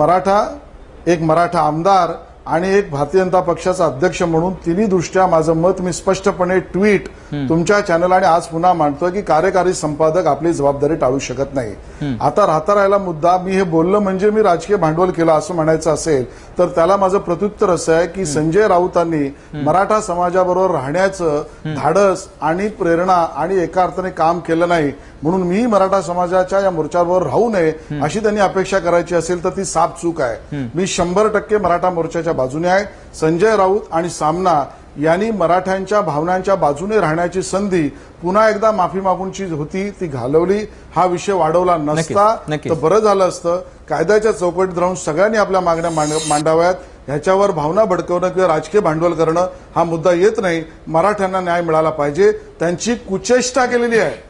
मराठा आमदार आणि एक भारतीय जनता पक्षाचा अध्यक्ष म्हणून तिन्ही दृष्ट्या माझं मत मी स्पष्टपणे ट्विट तुमच्या चॅनल आणि आज पुन्हा मांडतोय की कार्यकारी संपादक आपली जबाबदारी टाळू शकत नाही. आता राहता राहिला मुद्दा, मी हे बोललं म्हणजे मी राजकीय भांडवल केलं असं म्हणायचं असेल तर त्याला माझं प्रत्युत्तर असं आहे की संजय राऊतांनी मराठा समाजाबरोबर राहण्याचं धाडस आणि प्रेरणा आणि एका अर्थाने काम केलं नाही, म्हणून मी मराठा समाजाच्या या मोर्चाबरोबर राहू नये अशी त्यांनी अपेक्षा करायची असेल तर ती साफ चूक आहे. मी 100% मराठा मोर्चाच्या बाजूने आहे. संजय राऊत आणि सामना यांनी मराठ्यांच्या भावनांच्या बाजूने राहण्याची संधी पुन्हा एकदा माफी मागूनची होती ती घालवली. हा विषय वाढवला नसता तर बरं झालं असतं. कायद्याच्या चौकटीत राहून सगळ्यांनी आपल्या मागण्या मांडाव्यात. ह्याच्यावर भावना भडकवणं किंवा राजकीय भांडवल करणं हा मुद्दा येत नाही. मराठ्यांना न्याय मिळाला पाहिजे. त्यांची कुचेष्टा केलेली आहे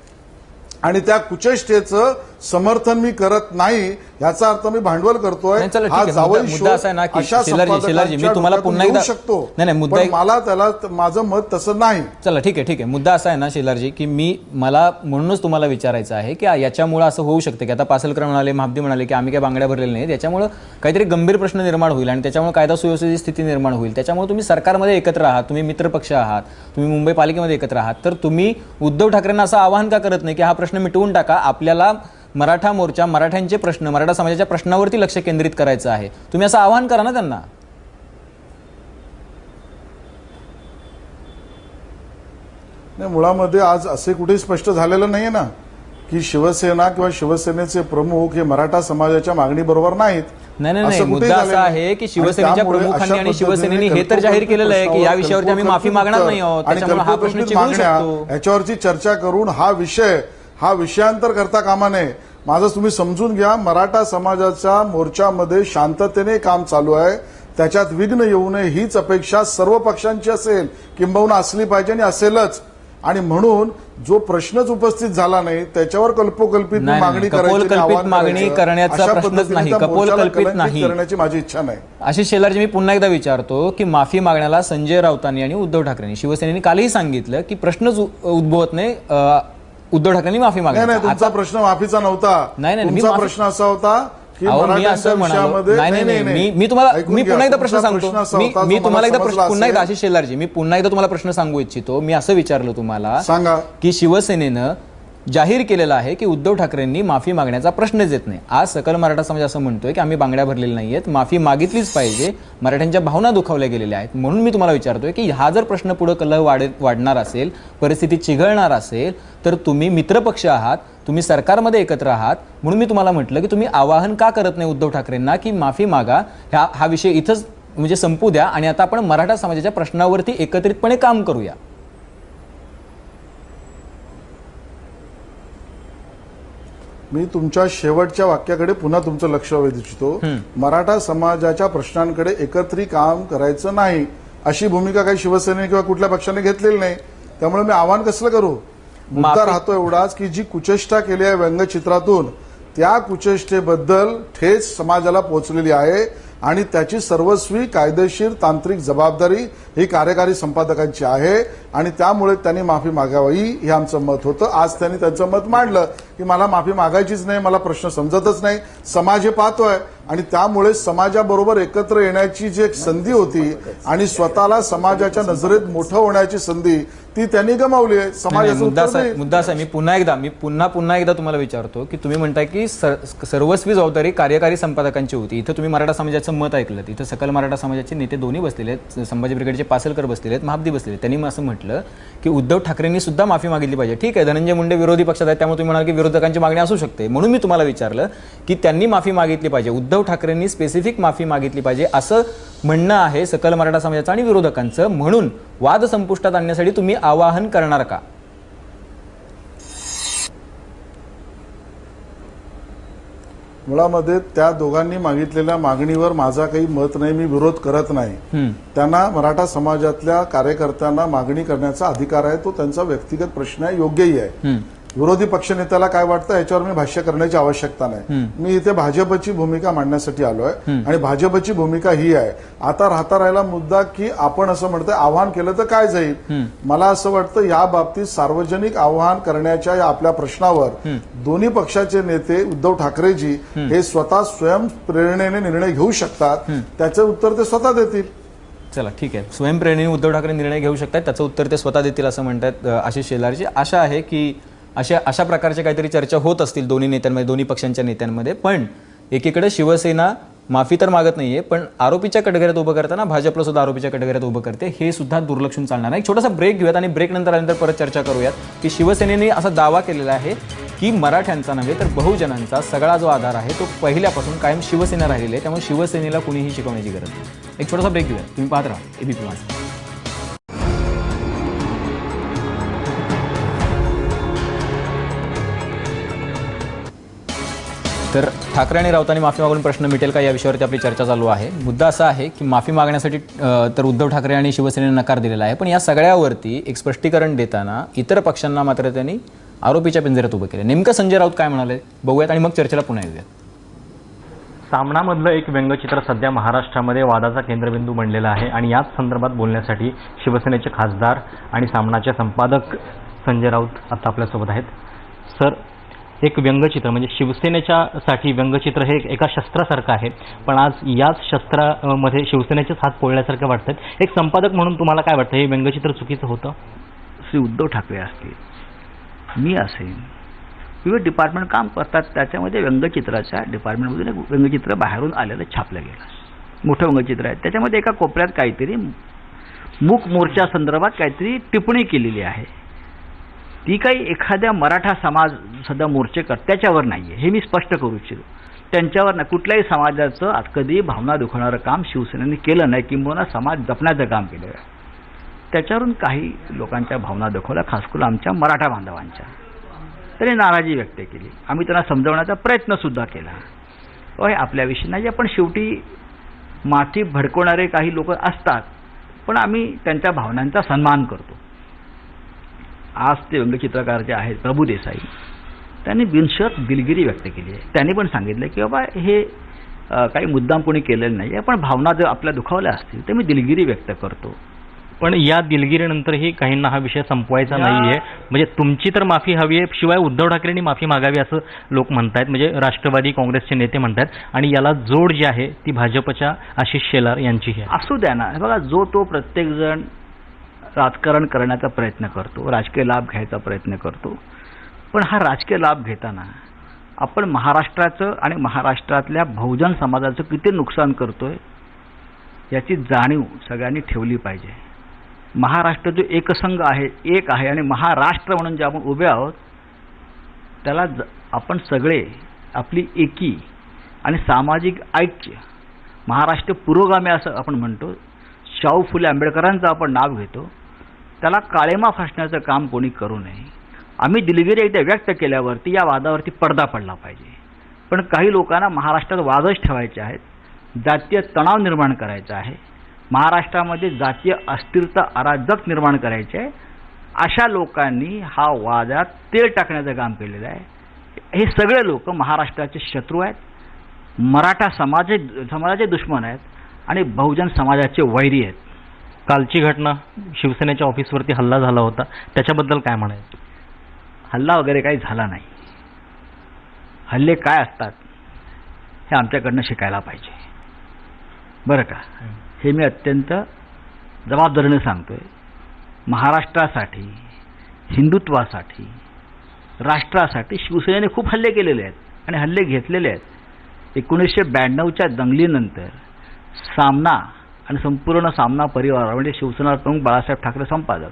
आणि त्या कुचेष्टेचं समर्थन मी करत नाही, याचा अर्थ मी भांडवल करतोय. हा जावई मुद्दा असा आहे ना की शेलारजी, मी तुम्हाला पुन्हा एकदा शकतो, नाही मुद्दा, मला त्याला माझं मत तसं नाही. चला ठीक आहे. मुद्दा असा आहे ना शेलारजी की मला म्हणूनच तुम्हाला विचारायचं आहे की याच्यामुळे असं होऊ शकतं की आता पासलकर म्हणाले, महाब्दी म्हणाले की आम्ही काय बांगड्या भरलेल्या नाहीत, याच्यामुळे काहीतरी गंभीर प्रश्न निर्माण होईल आणि त्याच्यामुळे कायदा सुव्यवस्थेची स्थिती निर्माण होईल. त्याच्यामुळे तुम्ही सरकारमध्ये एकत्र आहात, तुम्ही मित्रपक्ष आहात, तुम्ही मुंबई पालिकेमध्ये एकत्र आहात, तर तुम्ही उद्धव ठाकरेंना असं आवाहन का करत नाही की हा प्रश्न मिटवून टाका, आपल्याला मराठा मोर्चा, मराठ्यांचे प्रश्न, मराठा समाजाच्या प्रश्नावरती लक्ष केंद्रित करायचं आहे. तुम्ही असं आवाहन करा ना त्यांना. नाही, मुळामध्ये आज असे कुठे स्पष्ट झालेलं नाहीये ना की शिवसेना किंवा शिवसेनेचे प्रमुख हे मराठा समाजाच्या मागणीबरोबर नाहीत. नाही नाही असं कुठेही मुद्दा असा झालेलं नाही. आहे की आणि शिवसेनेच्या त्यामुळे प्रमुखांनी अशा आणि पद्धतीने शिवसेनेने हे तर जाहीर केलेलं आहे की या विषयावरती आम्ही माफी मागणार नाही आहोत, आणि त्याच्यामुळे हा प्रश्न कल्पकल्पित चिघळू मागण्या शकतो. याच्यावरची चर्चा करून हा विषयांतर करता कामा नये. माझं तुम्ही समजून घ्या, मराठा समाजाच्या मोर्चामध्ये शांततेने काम चालू आहे, त्याच्यात विघ्न येऊ नये हीच अपेक्षा सर्व पक्षांची असेल, किंबहुना असली पाहिजे आणि असेलच. आणि म्हणून जो प्रश्नच उपस्थित झाला नाही त्याच्यावर कल्पोकल्पित नाही, मागणी करायची, कपोलकल्पित आवाहन मागणी करायचं. करण्याचा अशा प्रश्नच पद्धतीने नाही, त्या मोर्चाला कपोलकल्पित कलंकित नाही. करण्याची माझी इच्छा नाही. आशिष शेलारजी, मी पुन्हा एकदा विचारतो की माफी मागण्याला संजय राऊतांनी आणि उद्धव ठाकरेंनी, शिवसेनेने कालही सांगितलं की प्रश्नच उद्भवत नाही, उद्धव ठाकरेंनी माफी नाही मागली. नाही, तुमचा प्रश्न माफीचा नव्हता. नाही, नाही, मी तुमचा माफी- प्रश्न असा होता की अहो, मी मराठ्यांच्या असं म्हणालो विषयामध्ये नाही, मी तुम्हाला ऐकून मी घ्या. पुन्हा एकदा प्रश्न तुमचा सांगतो. असा मी होता, मी जो तुम्हाला मला एकदा समजला पुन्हा एकदा असेल. आशिष शेलारजी, मी पुन्हा एकदा तुम्हाला प्रश्न सांगू इच्छितो. मी असं विचारलं तुम्हाला सांगा. की शिवसेनेनं जाहीर केलेलं आहे की उद्धव ठाकरेंनी माफी मागण्याचा प्रश्नच येत नाही. आज सकल मराठा समाज असं म्हणतोय की आम्ही बांगड्या भरलेल्या नाहीयेत, माफी मागितलीच पाहिजे, मराठ्यांच्या भावना दुखावल्या गेलेल्या आहेत. म्हणून मी तुम्हाला विचारतोय की हा जर प्रश्न पुढे कलह वाढणार असेल, परिस्थिती चिघळणार असेल, तर तुम्ही मित्रपक्ष आहात, तुम्ही सरकारमध्ये एकत्र आहात, म्हणून मी तुम्हाला म्हटलं की तुम्ही आवाहन का करत नाही उद्धव ठाकरेंना की माफी मागा, हा विषय इथंच म्हणजे संपू द्या आणि आता आपण मराठा समाजाच्या प्रश्नावरती एकत्रितपणे काम करूया. मी तुमच्या शेवटच्या वाक्याकडे पुन्हा तुमचं लक्ष वेधू इच्छितो. मराठा समाजाच्या प्रश्नांकडे एकत्रित काम करायचं नाही अशी भूमिका काही शिवसेने किंवा कुठल्या पक्षाने घेतलेली नाही. त्यामुळे मी आवाहन कसलं करू? मुद्दा राहतो एवढाच की जी कुचेष्टा केली आहे व्यंगचित्रातून, त्या कुचेष्टेबद्दल ठेच समाजाला पोहोचलेली आहे आणि त्याची सर्वस्वी कायदेशीर तांत्रिक जबाबदारी ही कार्यकारी संपादकांची आहे आणि त्यामुळे त्यांनी माफी मागावी हे आमचं मत होतं. आज त्यांनी त्यांचं मत मांडलं की मला माफी मागायचीच नाही, मला प्रश्न समजतच नाही, समाज हे पाहतोय आणि त्यामुळे समाजाबरोबर एकत्र येण्याची जी एक संधी होती आणि स्वतःला समाजाच्या नजरेत मोठं होण्याची संधी ती त्यांनी गमावली आहे. समाजाचं मुद्दा उत्तर देईल. मुद्दा असा, मी पुन्हा एकदा तुम्हाला विचारतो की तुम्ही म्हणताय की सर्वस्वी जबाबदारी कार्यकारी संपादकांची होती. इथं तुम्ही मराठा समाजाचं मत ऐकलं, इथं सकल मराठा समाजाचे नेते दोन्ही बसलेले आहेत, संभाजी ब्रिगेडचे पासलकर बसलेले आहेत, महाब्दी बसलेले आहेत. त्यांनी असं म्हटलं की उद्धव ठाकरेंनी सुद्धा माफी मागितली पाहिजे. ठीक आहे, धनंजय मुंडे विरोधी पक्षात आहेत, त्यामुळे तुम्ही म्हणाल की विरोधकांची मागणी असू शकते, म्हणून मी तुम्हाला विचारलं की त्यांनी माफी मागितली पाहिजे, उद्धव ठाकरेंनी स्पेसिफिक माफी मागितली पाहिजे असं म्हणणं आहे सकल मराठा समाजाचं आणि विरोधकांचं. म्हणून वाद संपुष्टात आणण्यासाठी तुम्ही आवाहन करणार का? मुळामध्ये त्या दोघांनी मागितलेल्या मागणीवर माझा काही मत नाही, मी विरोध करत नाही. त्यांना मराठा समाजातल्या कार्यकर्त्यांना मागणी करण्याचा अधिकार आहे, तो त्यांचा व्यक्तिगत प्रश्न आहे, योग्यही आहे. विरोधी पक्षनेत्याला काय वाटतं याच्यावर मी भाष्य करण्याची आवश्यकता नाही. मी इथे भाजपची भूमिका मांडण्यासाठी आलोय आणि भाजपची भूमिका ही आहे. आता राहिला मुद्दा की आपण असं म्हणतोय आवाहन केलं तर काय जाईल. मला असं वाटतं या बाबतीत सार्वजनिक आवाहन करण्याच्या या आपल्या प्रश्नावर दोन्ही पक्षाचे नेते उद्धव ठाकरेजी हे स्वतः स्वयंप्रेरणेने निर्णय घेऊ शकतात. त्याचं उत्तर ते स्वतः देतील. चला ठीक आहे, स्वयंप्रेरणेने उद्धव ठाकरे निर्णय घेऊ शकतात, त्याचं उत्तर ते स्वतः देतील असं म्हणतात आशिष शेलारजी. आशा आहे की अशा प्रकारच्या काहीतरी चर्चा होत असतील दोन्ही नेत्यांमध्ये, दोन्ही पक्षांच्या नेत्यांमध्ये. पण एकीकडे शिवसेना माफी तर मागत नाहीये, पण आरोपीच्या कटघऱ्यात उभं करताना भाजपला सुद्धा आरोपीच्या कटघऱ्यात उभं करते, हे सुद्धा दुर्लक्षून चालणार नाही. एक छोटासा ब्रेक घेऊयात आणि ब्रेक नंतर आल्यानंतर परत चर्चा करूयात की शिवसेनेने असा दावा केलेला आहे की मराठ्यांचा नव्हे तर बहुजनांचा सगळा जो आधार आहे तो पहिल्यापासून कायम शिवसेना राहिलेला आहे, त्यामुळे शिवसेनेला कुणीही शिकवण्याची गरज नाही. एक छोटासा ब्रेक घेऊयात, तुम्ही पाहत राहा एबीपी माझा. तर ठाकरे आणि राऊतांनी माफी मागून प्रश्न मिटेल का या विषयावरती आपली चर्चा चालू आहे. मुद्दा असा आहे की माफी मागण्यासाठी तर उद्धव ठाकरे आणि शिवसेनेने नकार दिलेला आहे, पण या सगळ्यावरती एक स्पष्टीकरण देताना इतर पक्षांना मात्र त्यांनी आरोपीच्या पिंजऱ्यात उभं केलं. नेमकं संजय राऊत काय म्हणाले बघूयात आणि मग चर्चेला पुन्हा येऊयात. सामनामधलं एक व्यंगचित्र सध्या महाराष्ट्रामध्ये वादाचा केंद्रबिंदू बनलेला आहे आणि याच संदर्भात बोलण्यासाठी शिवसेनेचे खासदार आणि सामनाचे संपादक संजय राऊत आता आपल्यासोबत आहेत. सर, एक व्यंगचित्र म्हणजे शिवसेनेच्यासाठी व्यंगचित्र हे एका शस्त्रासारखं आहे, पण आज याच शस्त्रामध्ये शिवसेनेचेच हात पोळल्यासारखं वाटतात. एक संपादक म्हणून तुम्हाला काय वाटतं, हे व्यंगचित्र चुकीचं होतं? श्री उद्धव ठाकरे असतील, मी असेल, विविध डिपार्टमेंट काम करतात, त्याच्यामध्ये व्यंगचित्राच्या डिपार्टमेंटमधून एक व्यंगचित्र बाहेरून आलेलं छापलं गेलं, मोठं व्यंगचित्र आहे. त्याच्यामध्ये एका कोपऱ्यात काहीतरी मूक मोर्चा संदर्भात काहीतरी टिप्पणी केलेली आहे. ती काही एखाद्या मराठा समाज सध्या मोर्चेकर त्याच्यावर नाही आहे, हे मी स्पष्ट करू इच्छितो. त्यांच्यावर ना कुठल्याही समाजाचं आज कधी भावना दुखवणारं काम शिवसेनेने केलं नाही, किंबहुना समाज जपण्याचं काम केलं आहे. त्याच्यावरून काही लोकांच्या भावना दुखवल्या, खास करून आमच्या मराठा बांधवांच्या. त्यांनी नाराजी व्यक्त केली. आम्ही त्यांना समजवण्याचा प्रयत्न सुद्धा केला. हे आपल्याविषयी नाही, पण शेवटी माथी भडकवणारे काही लोक असतात, पण आम्ही त्यांच्या भावनांचा सन्मान करतो. आज ते व्यंगचित्रकार जे आहेत प्रभू देसाई, त्यांनी बिनशर्त दिलगिरी व्यक्त केली आहे. त्यांनी पण सांगितलं की बाबा हे काही मुद्दाम कोणी केलेलं नाही आहे, पण भावना जर आपल्या दुखावल्या असतील तर मी दिलगिरी व्यक्त करतो. पण या दिलगिरीनंतरही काहींना हा विषय संपवायचा नाहीये. म्हणजे तुमची तर माफी हवी आहे, शिवाय उद्धव ठाकरेंनी माफी मागावी असं लोक म्हणतायत. म्हणजे राष्ट्रवादी काँग्रेसचे नेते म्हणतात. आणि याला जोड जी आहे ती भाजपच्या आशिष शेलार यांची आहे. असू द्या ना. बघा, जो तो प्रत्येकजण राजकारण करण्याचा प्रयत्न करतो, राजकीय लाभ घ्यायचा प्रयत्न करतो. पण हा राजकीय लाभ घेताना आपण महाराष्ट्राचं आणि महाराष्ट्रातल्या बहुजन समाजाचं किती नुकसान करतोय याची जाणीव सगळ्यांनी ठेवली पाहिजे. महाराष्ट्र जो एकसंघ आहे, एक आहे, आणि महाराष्ट्र म्हणून जे आपण उभे आहोत त्याला आपण सगळे आपली एकी आणि सामाजिक ऐक्य, महाराष्ट्र पुरोगामी असं आपण म्हणतो, शाहू फुले आंबेडकरांचं आपण नाव घेतो, त्याला काळेमा फासण्याचं काम कोणी करू नये. आम्ही दिलगिरी एकदा व्यक्त केल्यावरती या वादावरती पडदा पडला पाहिजे. पण काही लोकांना महाराष्ट्रात वादच ठेवायचे आहेत, जातीय तणाव निर्माण करायचा आहे, महाराष्ट्रामध्ये जातीय अस्थिरता अराजक निर्माण करायचे आहे, अशा लोकांनी हा वादात तेल टाकण्याचं काम केलेलं आहे. हे सगळे लोक महाराष्ट्राचे शत्रू आहेत, मराठा समाजाचे दुश्मन आहेत आणि बहुजन समाजाचे वैरी आहेत. कालची घटना, शिवसेनेच्या ऑफिसवरती हल्ला झाला होता, त्याच्याबद्दल काय म्हणायचं? हल्ला वगैरे काही झाला नाही. हल्ले काय असतात हे आमच्याकडनं शिकायला पाहिजे, बरं का. हे मी अत्यंत जबाबदारीने सांगतोय. महाराष्ट्रासाठी, हिंदुत्वासाठी, राष्ट्रासाठी शिवसेनेने खूप हल्ले केलेले आहेत आणि हल्ले घेतलेले आहेत. 1992च्या दंगलीनंतर सामना आणि संपूर्ण सामना परिवार, म्हणजे शिवसेना प्रमुख बाळासाहेब ठाकरे संपादक,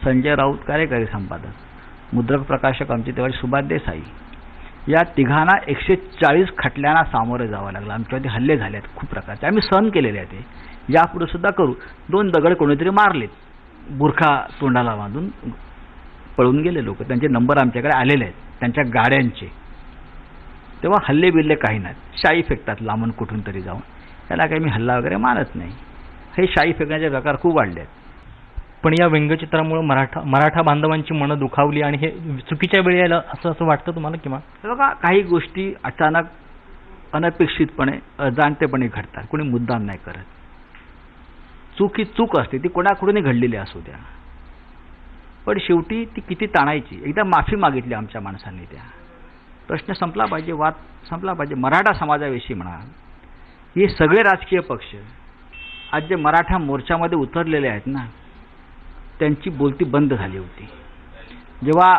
संजय राऊत कार्यकारी संपादक, मुद्रक प्रकाशक आमचे तेव्हा सुभाष देसाई, या तिघांना 140 खटल्यांना सामोरे जावं लागलं. आमच्यावरती हल्ले झाले आहेत खूप प्रकारचे, आम्ही सहन केलेले आहेत. ते यापुढे सुद्धा करू. 2 दगड कोणीतरी मारलेत, बुरखा तोंडाला बांधून पळून गेले लोक, त्यांचे नंबर आमच्याकडे आलेले आहेत, त्यांच्या गाड्यांचे. तेव्हा हल्ले बिल्ले काही नाहीत, शाई फेकतात लांबून कुठून तरी जाऊन. त्याला काही मी हल्ला वगैरे मानत नाही. हे शाई फेकण्याचे प्रकार खूप वाढले आहेत. पण या व्यंगचित्रामुळे मराठा बांधवांची मनं दुखावली आणि हे चुकीच्या वेळी आलं असं वाटतं तुम्हाला? किंवा बघा, काही गोष्टी अचानक अनपेक्षितपणे अजाणतेपणे घडतात, कोणी मुद्दाम नाही करत. चूक ही चूक असते, ती कोणाकडूनही घडलेली असू द्या, पण शेवटी ती किती ताणायची. एकदा माफी मागितली आमच्या माणसांनी, त्या प्रश्न संपला पाहिजे, वाद संपला पाहिजे. मराठा समाजाविषयी म्हणा, हे सगळे राजकीय पक्ष आज जे मराठा मोर्चामध्ये उतरलेले आहेत ना, त्यांची बोलती बंद झाली होती. जेव्हा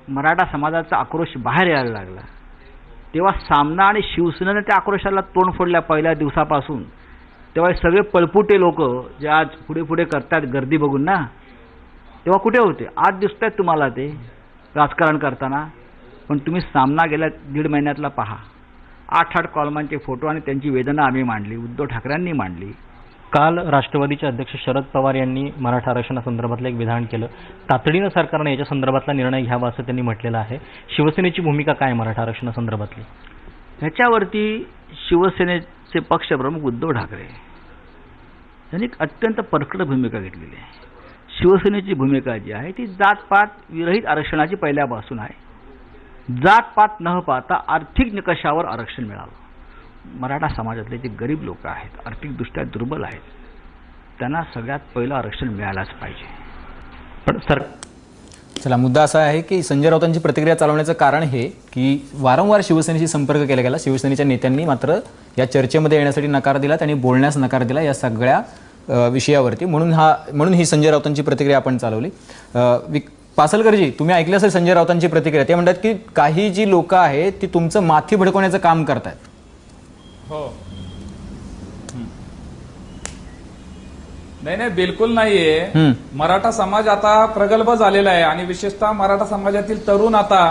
मराठा समाजाचा आक्रोश बाहेर यायला लागला तेव्हा सामना आणि शिवसेनेने त्या आक्रोशाला तोंड फोडल्या पहिल्या दिवसापासून. तेव्हा हे सगळे पळपुटे लोक जे आज पुढे पुढे करतात गर्दी बघून ना, तेव्हा कुठे होते? आज दिसत आहेत तुम्हाला ते राजकारण करताना, पण तुम्ही सामना गेल्या 1.5 महिन्यातला पहा. 8 कॉलमांचे फोटो आणि त्यांची वेदना आम्ही मांडली, उद्धव ठाकरेंनी मांडली. काल राष्ट्रवादीचे अध्यक्ष शरद पवार यांनी मराठा आरक्षणासंदर्भातलं एक विधान केलं. तातडीनं सरकारनं याच्या संदर्भातला निर्णय घ्यावा असं त्यांनी म्हटलेलं आहे. शिवसेनेची भूमिका काय मराठा आरक्षणासंदर्भातली? ह्याच्यावरती शिवसेनेचे पक्षप्रमुख उद्धव ठाकरे यांनी एक अत्यंत परखड भूमिका घेतलेली आहे. शिवसेनेची भूमिका जी आहे ती जातपात विरहित आरक्षणाची पहिल्यापासून आहे. जातपात न पाहता आर्थिक निकषावर आरक्षण मिळावं. मराठा समाजातले जे गरीब लोक आहेत, आर्थिकदृष्ट्या दुर्बल आहेत, त्यांना सगळ्यात पहिलं आरक्षण मिळायलाच पाहिजे. पण सर, चला, मुद्दा असा आहे की संजय राऊतांची प्रतिक्रिया चालवण्याचं कारण हे की वारंवार शिवसेनेशी संपर्क केला गेला. शिवसेनेच्या नेत्यांनी मात्र या चर्चेमध्ये येण्यासाठी नकार दिला, त्यांनी बोलण्यास नकार दिला या सगळ्या विषयावरती. म्हणून ही संजय राऊतांची प्रतिक्रिया आपण चालवली. पासलकरजी, तुम्ही ऐकलं असेल संजय राऊतांची प्रतिक्रिया. ते म्हणतात की काही जी लोक आहेत ती तुमचं माथी भडकवण्याचं काम करतात. हो, नाही, बिलकुल नाहीये. मराठा समाज आता प्रगल्भ झालेला आहे आणि विशेषतः मराठा समाजातील तरुण आता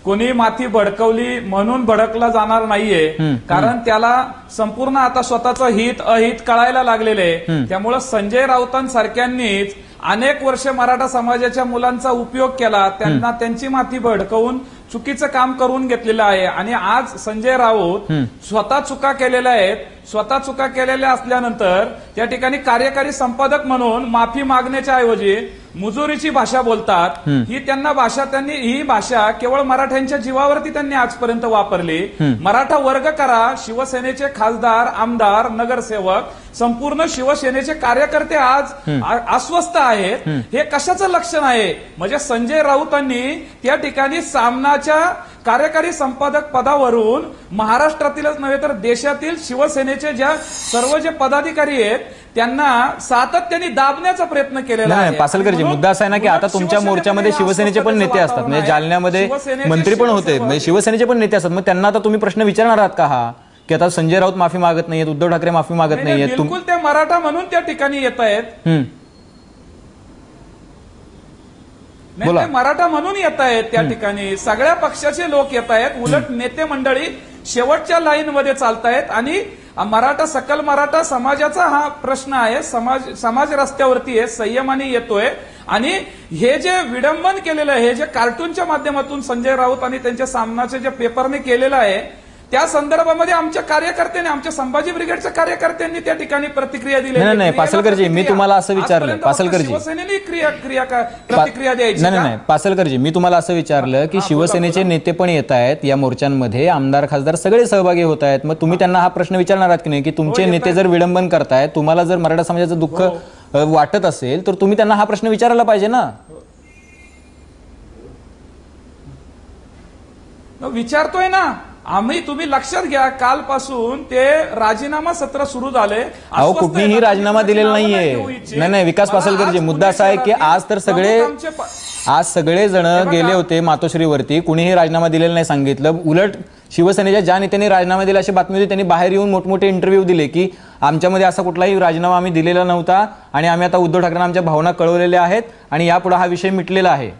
कोणी माती भडकवली म्हणून भडकला जाणार नाहीये, कारण त्याला संपूर्ण आता स्वतःचं हित अहित कळायला लागलेलं आहे. त्यामुळे संजय राऊतांसारख्यांनीच अनेक वर्ष मराठा समाजाच्या मुलांचा उपयोग केला, त्यांना त्यांची माती भडकवून चुकीचं काम करून घेतलेलं आहे. आणि आज संजय राऊत स्वतः चुका केलेल्या आहेत. स्वतः चुका केलेल्या असल्यानंतर त्या ठिकाणी कार्यकारी संपादक म्हणून माफी मागण्याच्या ऐवजी मुजुरीची भाषा बोलतात. ही भाषा केवळ मराठ्यांच्या जीवावरती त्यांनी आजपर्यंत वापरली. मराठा वर्ग करा, शिवसेनेचे खासदार, आमदार, नगरसेवक, संपूर्ण शिवसेनेचे कार्यकर्ते आज अस्वस्थ आहेत. हे कशाचं लक्षण आहे? म्हणजे संजय राऊतांनी त्या ठिकाणी सामनाच्या कार्यकारी संपादक पदावरून महाराष्ट्रातीलच नव्हे तर देशातील शिवसेनेचे सर्व जे पदाधिकारी आहेत त्यांना सातत्याने दाबण्याचा प्रयत्न केलेला आहे. पासलकरजी, मुद्दा असा आहे ना की आता तुमच्या मोर्चामध्ये शिवसेनेचे पण नेते असतात, म्हणजे जालन्यामध्ये मंत्री पण होते, म्हणजे शिवसेनेचे पण नेते असतात. मग त्यांना आता तुम्ही प्रश्न विचारणार आहात का हा, की आता संजय राऊत माफी मागत नाहीयेत, उद्धव ठाकरे माफी मागत नाहीयेत? बिलकुल ते मराठा म्हणून त्या ठिकाणी येत आहेत. नाही, ते मराठा म्हणून येत आहेत त्या ठिकाणी. सगळ्या पक्षाचे लोक येत आहेत. उलट नेते मंडळी शेवटच्या लाईनमध्ये चालतायत आणि सकल मराठा समाजाचा हा प्रश्न आहे. समाज रस्त्यावरती आहे, संयमाने येतोय. आणि हे जे विडंबन केलेलं आहे, हे जे कार्टूनच्या माध्यमातून संजय राऊत आणि त्यांच्या सामनाचे जे पेपरने केलेलं आहे, त्या संदर्भामध्ये आमच्या कार्यकर्त्यांनी, आमच्या संभाजी ब्रिगेडच्या कार्यकर्त्यांनी त्या ठिकाणी प्रतिक्रिया दिली. नाही पासलकरजी, मी तुम्हाला असं विचारलं, पासलकरजी शिवसेनेने प्रतिक्रिया द्यायची. नाही पासलकरजी, मी तुम्हाला असं विचारलं की शिवसेनेचे नेते पण येत आहेत या मोर्चांमध्ये, आमदार खासदार सगळे सहभागी होत आहेत. मग तुम्ही त्यांना हा प्रश्न विचारणार आहात की नाही की तुमचे नेते जर विडंबन करतायत, तुम्हाला जर मराठा समाजाचं दुःख वाटत असेल तर तुम्ही त्यांना हा प्रश्न विचारायला पाहिजे ना? विचारतोय ना आम्ही. तुम्ही लक्षात घ्या, कालपासून ते राजीनामा सत्र सुरू झाले. अहो, कुठलीही राजीनामा दिलेला नाहीये. नाही विकास पासलकरजी, मुद्दा असा आहे की आज सगळे जण गेले होते मातोश्रीवरती, कुणीही राजीनामा दिलेला नाही सांगितलं. उलट शिवसेनेच्या ज्या नेत्यांनी राजीनामा दिला अशी बातमी होती, त्यांनी बाहेर येऊन मोठमोठे इंटरव्ह्यू दिले की आमच्यामध्ये असा कुठलाही राजीनामा आम्ही दिलेला नव्हता आणि आम्ही आता उद्धव ठाकरेंना आमच्या भावना कळवलेल्या आहेत आणि यापुढे हा विषय मिटलेला आहे.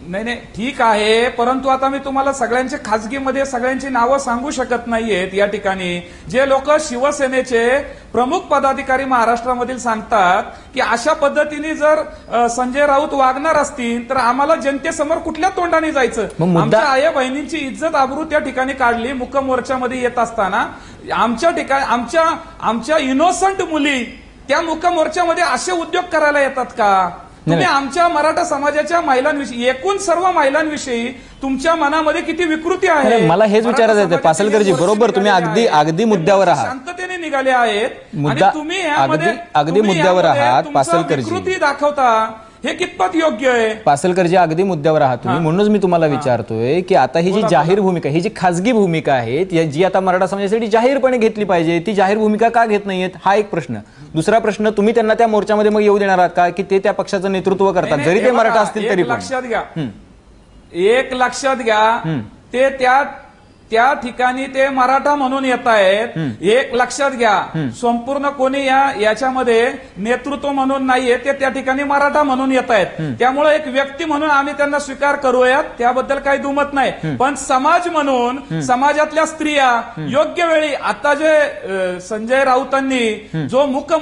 नाही ठीक आहे, परंतु आता मी तुम्हाला सगळ्यांचे खासगीमध्ये सगळ्यांची नावं सांगू शकत नाहीयेत. या ठिकाणी जे लोक शिवसेनेचे प्रमुख पदाधिकारी महाराष्ट्रामधील सांगतात की अशा पद्धतीने जर संजय राऊत वागणार असतील तर आम्हाला जनतेसमोर कुठल्या तोंडाने जायचं? आमच्या आई बहिणींची इज्जत आबरू त्या ठिकाणी काढली. मुख्य मोर्चामध्ये येत असताना आमच्या ठिकाणी आमच्या इनोसंट मुली त्या मुख्य मोर्चामध्ये असे उद्योग करायला येतात का? तुम्ही आमच्या मराठा समाजाच्या महिलांविषयी, एकूण सर्व महिलांविषयी तुमच्या मनामध्ये किती विकृती आहे? मला हेच विचारायचं आहे पासलकरजी. बरोबर, तुम्ही अगदी मुद्द्यावर आहात, शांततेने निघाले आहेत. तुम्ही अगदी मुद्द्यावर आहात पासलकरजी. विकृती दाखवता, हे कितपत योग्य आहे? पासलकरजी, अगदी मुद्द्यावर आहात तुम्ही. म्हणूनच मी तुम्हाला विचारतोय की आता ही जी जाहीर भूमिका, ही जी खासगी भूमिका आहे जी आता मराठा समाजासाठी जाहीरपणे घेतली पाहिजे, ती जाहीर भूमिका का घेत नाहीयेत? हा एक प्रश्न. दुसरा प्रश्न, तुम्ही त्यांना त्या मोर्चामध्ये मग येऊ देणार आहात का की ते त्या पक्षाचं नेतृत्व करतात, जरी ते मराठा असतील तरी? लक्षात घ्या, एक लक्षात घ्या, ते त्या ठिकाणी ते मराठा म्हणून येत आहेत. एक लक्षात घ्या, संपूर्ण कोणी याच्यामध्ये नेतृत्व म्हणून नाहीये, ते त्या ठिकाणी मराठा म्हणून येत आहेत. त्यामुळे एक व्यक्ती म्हणून आम्ही त्यांना स्वीकार करूयात, त्याबद्दल काही दुमत नाही. पण समाज म्हणून समाजातल्या स्त्रिया योग्य वेळी, आता जे संजय राऊतांनी जो मुख्य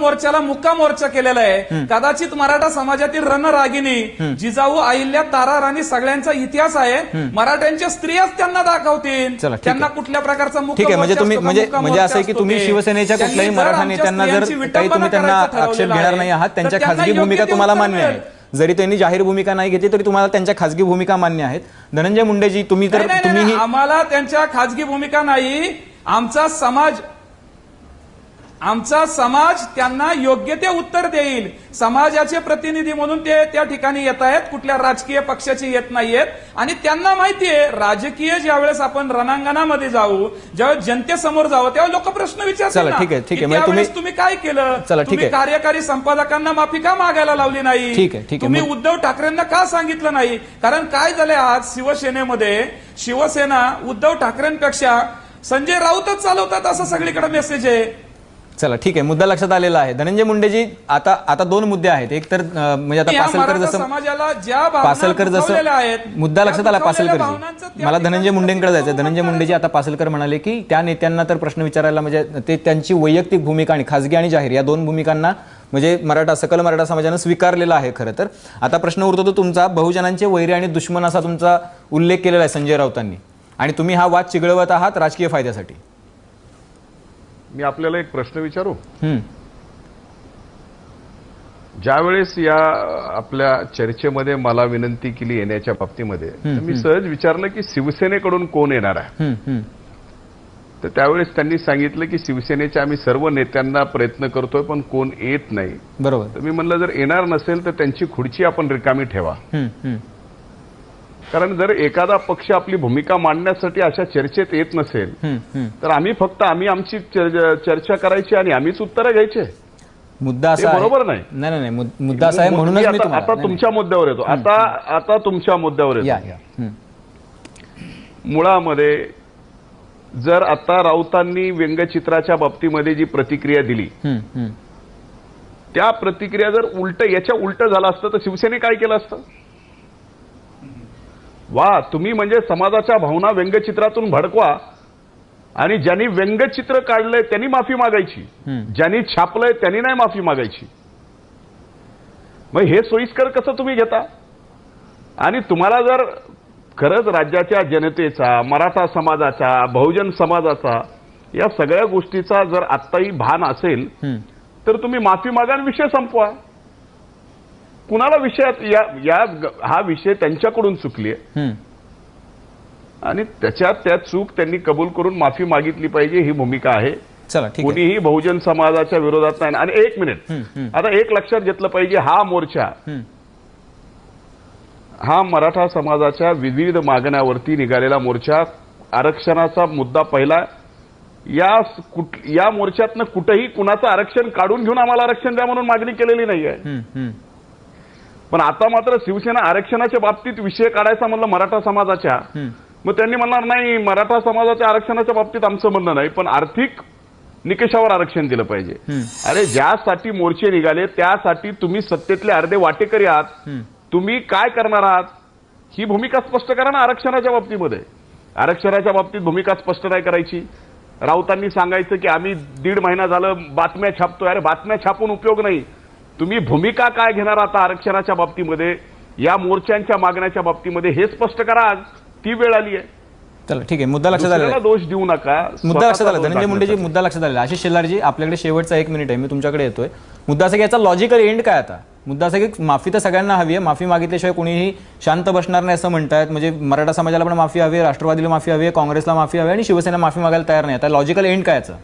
मोर्चा केलेला आहे, कदाचित मराठा समाजातील रणरागिणी जिजाऊ, अहिल्या, तारा राणी सगळ्यांचा इतिहास आहे. मराठ्यांच्या स्त्रियाच त्यांना दाखवतील त्यांना कुठल्या प्रकारचा मुख्य. ठीक आहे, म्हणजे तुम्ही म्हणजे असं आहे की तुम्ही शिवसेनेच्या कुठल्याही मराठा नेत्यांना जर काही तुम्ही त्यांना आक्षेप घेणार नाही आहात, त्यांच्या खासगी भूमिका तुम्हाला मान्य आहे. जरी त्यांनी जाहीर भूमिका नाही घेतली तरी तुम्हाला त्यांच्या खासगी भूमिका मान्य आहेत. धनंजय मुंडेजी, तुम्ही आम्हाला त्यांच्या खासगी भूमिका नाही. आमचा समाज त्यांना योग्य ते उत्तर देईल. समाजाचे प्रतिनिधी म्हणून ते त्या ठिकाणी येत आहेत, कुठल्या राजकीय पक्षाचे येत नाहीयेत. आणि त्यांना माहितीये, राजकीय ज्यावेळेस आपण रणांगणामध्ये जाऊ, ज्यावेळेस जनतेसमोर जाऊ, तेव्हा लोक प्रश्न विचारतात. ठीक आहे, तुम्ही काय केलं? तुम्ही कार्यकारी संपादकांना माफी का मागायला लावली नाही? ठीक आहे. तुम्ही उद्धव ठाकरेंना का सांगितलं नाही? कारण काय झालंय, आज शिवसेनेमध्ये शिवसेना उद्धव ठाकरेंपेक्षा संजय राऊतच चालवतात असं सगळीकडे मेसेज आहे. चला ठीक आहे, मुद्दा लक्षात आलेला आहे. धनंजय मुंडेजी, आता दोन मुद्दे आहेत. एक तर म्हणजे आता या पासलकर मराठा जसं समाजाला ज्या भावना पासलकर दुखावलेल्या आहेत, जसं मुद्दा लक्षात आला त्या दुखावलेल्या पासलकरजी. भावनांचं त्या मला ठिकाणी धनंजय मुंडेंकडे जायचं. प्रतिबिंब धनंजय मुंडेजी, आता पासलकर म्हणाले की त्या नेत्यांना तर प्रश्न विचारायला म्हणजे ते त्यांची वैयक्तिक भूमिका आणि खासगी आणि जाहीर या दोन भूमिकांना म्हणजे सकल मराठा समाजानं स्वीकारलेला आहे. खरं तर आता प्रश्न उरतो तो तुमचा, बहुजनांचे वैरी आणि दुश्मन असा तुमचा उल्लेख केलेला आहे संजय राऊतांनी, आणि तुम्ही हा वाद चिघळवत आहात राजकीय फायद्यासाठी. मी आपल्याला एक प्रश्न विचारू. ज्यावेळेस या आपल्या चर्चेमध्ये मला विनंती केली येण्याच्या बाबतीमध्ये, तर मी सहज विचारलं की शिवसेनेकडून कोण येणार आहे. तर त्यावेळेस त्यांनी सांगितलं की शिवसेनेच्या आम्ही सर्व नेत्यांना प्रयत्न करतोय पण कोण येत नाही. बरोबर. तर मी म्हणलं जर येणार नसेल तर त्यांची खुर्ची आपण रिकामी ठेवा. कारण जर एखादा पक्ष आपली भूमिका मांडण्यासाठी अशा चर्चेत येत नसेल तर आम्ही आमची चर्चा करायची आणि आम्हीच उत्तरं घ्यायचे. मुद्दा असा बरोबर नाही. नाही, मुद्दा असा आहे म्हणूनच मी आता तुमच्या मुद्द्यावर येतो. आता तुमच्या मुद्द्यावर येतो. मुळामध्ये जर आता राऊतांनी व्यंगचित्राच्या बाबतीमध्ये जी प्रतिक्रिया दिली त्या प्रतिक्रिया जर याच्या उलट झालं असतं तर शिवसेने काय केलं असतं? वा, तुम्ही म्हणजे समाजाच्या भावना व्यंगचित्रातून भडकवा आणि ज्यांनी व्यंगचित्र काढलंय त्यांनी माफी मागायची, ज्यांनी छापलंय त्यांनी नाही माफी मागायची. मग हे सोयीस्कर कसं तुम्ही घेता? आणि तुम्हाला जर खरंच राज्याच्या जनतेचा, मराठा समाजाचा, बहुजन समाजाचा या सगळ्या गोष्टीचा जर आत्ताही भान असेल तर तुम्ही माफी मागा आणि विषय संपवा. कुणाला विषयात हा विषय त्यांच्याकडून चुकली आणि त्या चूक त्यांनी कबूल करून माफी मागितली पाहिजे, ही भूमिका आहे. चला ठीक आहे. कोणीही बहुजन समाजाच्या विरोधात नाही. आणि एक मिनिट, आता एक लक्षात घेतलं पाहिजे, हा मोर्चा हा मराठा समाजाच्या विविध मागण्यावरती निघालेला मोर्चा, आरक्षणाचा मुद्दा पहिला. या मोर्चातनं कुठेही कुणाचं आरक्षण काढून घेऊन आम्हाला आरक्षण द्या म्हणून मागणी केलेली नाहीये. पण आता मात्र शिवसेना आरक्षणाच्या बाबतीत विषय काढायचा म्हणलं मराठा समाजाच्या, मग त्यांनी म्हणणार नाही मराठा समाजाच्या आरक्षणाच्या बाबतीत आमचं म्हणणं नाही, पण आर्थिक निकषावर आरक्षण दिलं पाहिजे. अरे ज्यासाठी मोर्चे निघाले त्यासाठी तुम्ही सत्तेतले अर्धे वाटेकरी आहात, तुम्ही काय करणार आहात ही भूमिका स्पष्ट करा ना. आरक्षणाच्या बाबतीमध्ये, आरक्षणाच्या बाबतीत भूमिका स्पष्ट नाही करायची. राऊतांनी सांगायचं की आम्ही 1.5 महिना झालं बातम्या छापतोय. अरे बातम्या छापून उपयोग नाही. तुम्ही भूमिका काय घेणार आता आरक्षणाच्या बाबतीमध्ये, या मोर्चांच्या मागण्याच्या बाबतीमध्ये हे स्पष्ट करा. आज ती वेळ आली आहे. चला ठीक आहे, मुद्दा लक्षात आला. दोष देऊ नका. मुद्दा लक्षात आला. धनंजय मुंडेजी, मुद्दा लक्षात आलेला. आशिष शेलारजी, आपल्याकडे शेवटचा 1 मिनिट आहे, मी तुमच्याकडे येतोय. मुद्दा असा की याचा लॉजिकल एंड काय आता? मुद्दा असा की माफी तर सगळ्यांना हवी आहे, माफी मागितल्याशिवाय कोणीही शांत बसणार नाही असं म्हणतायत. म्हणजे मराठा समाजाला पण माफी हवी आहे, राष्ट्रवादीला माफी हवी आहे, काँग्रेसला माफी हवी आहे आणि शिवसेना माफी मागायला तयार नाही. आता लॉजिकल एंड काय याचा?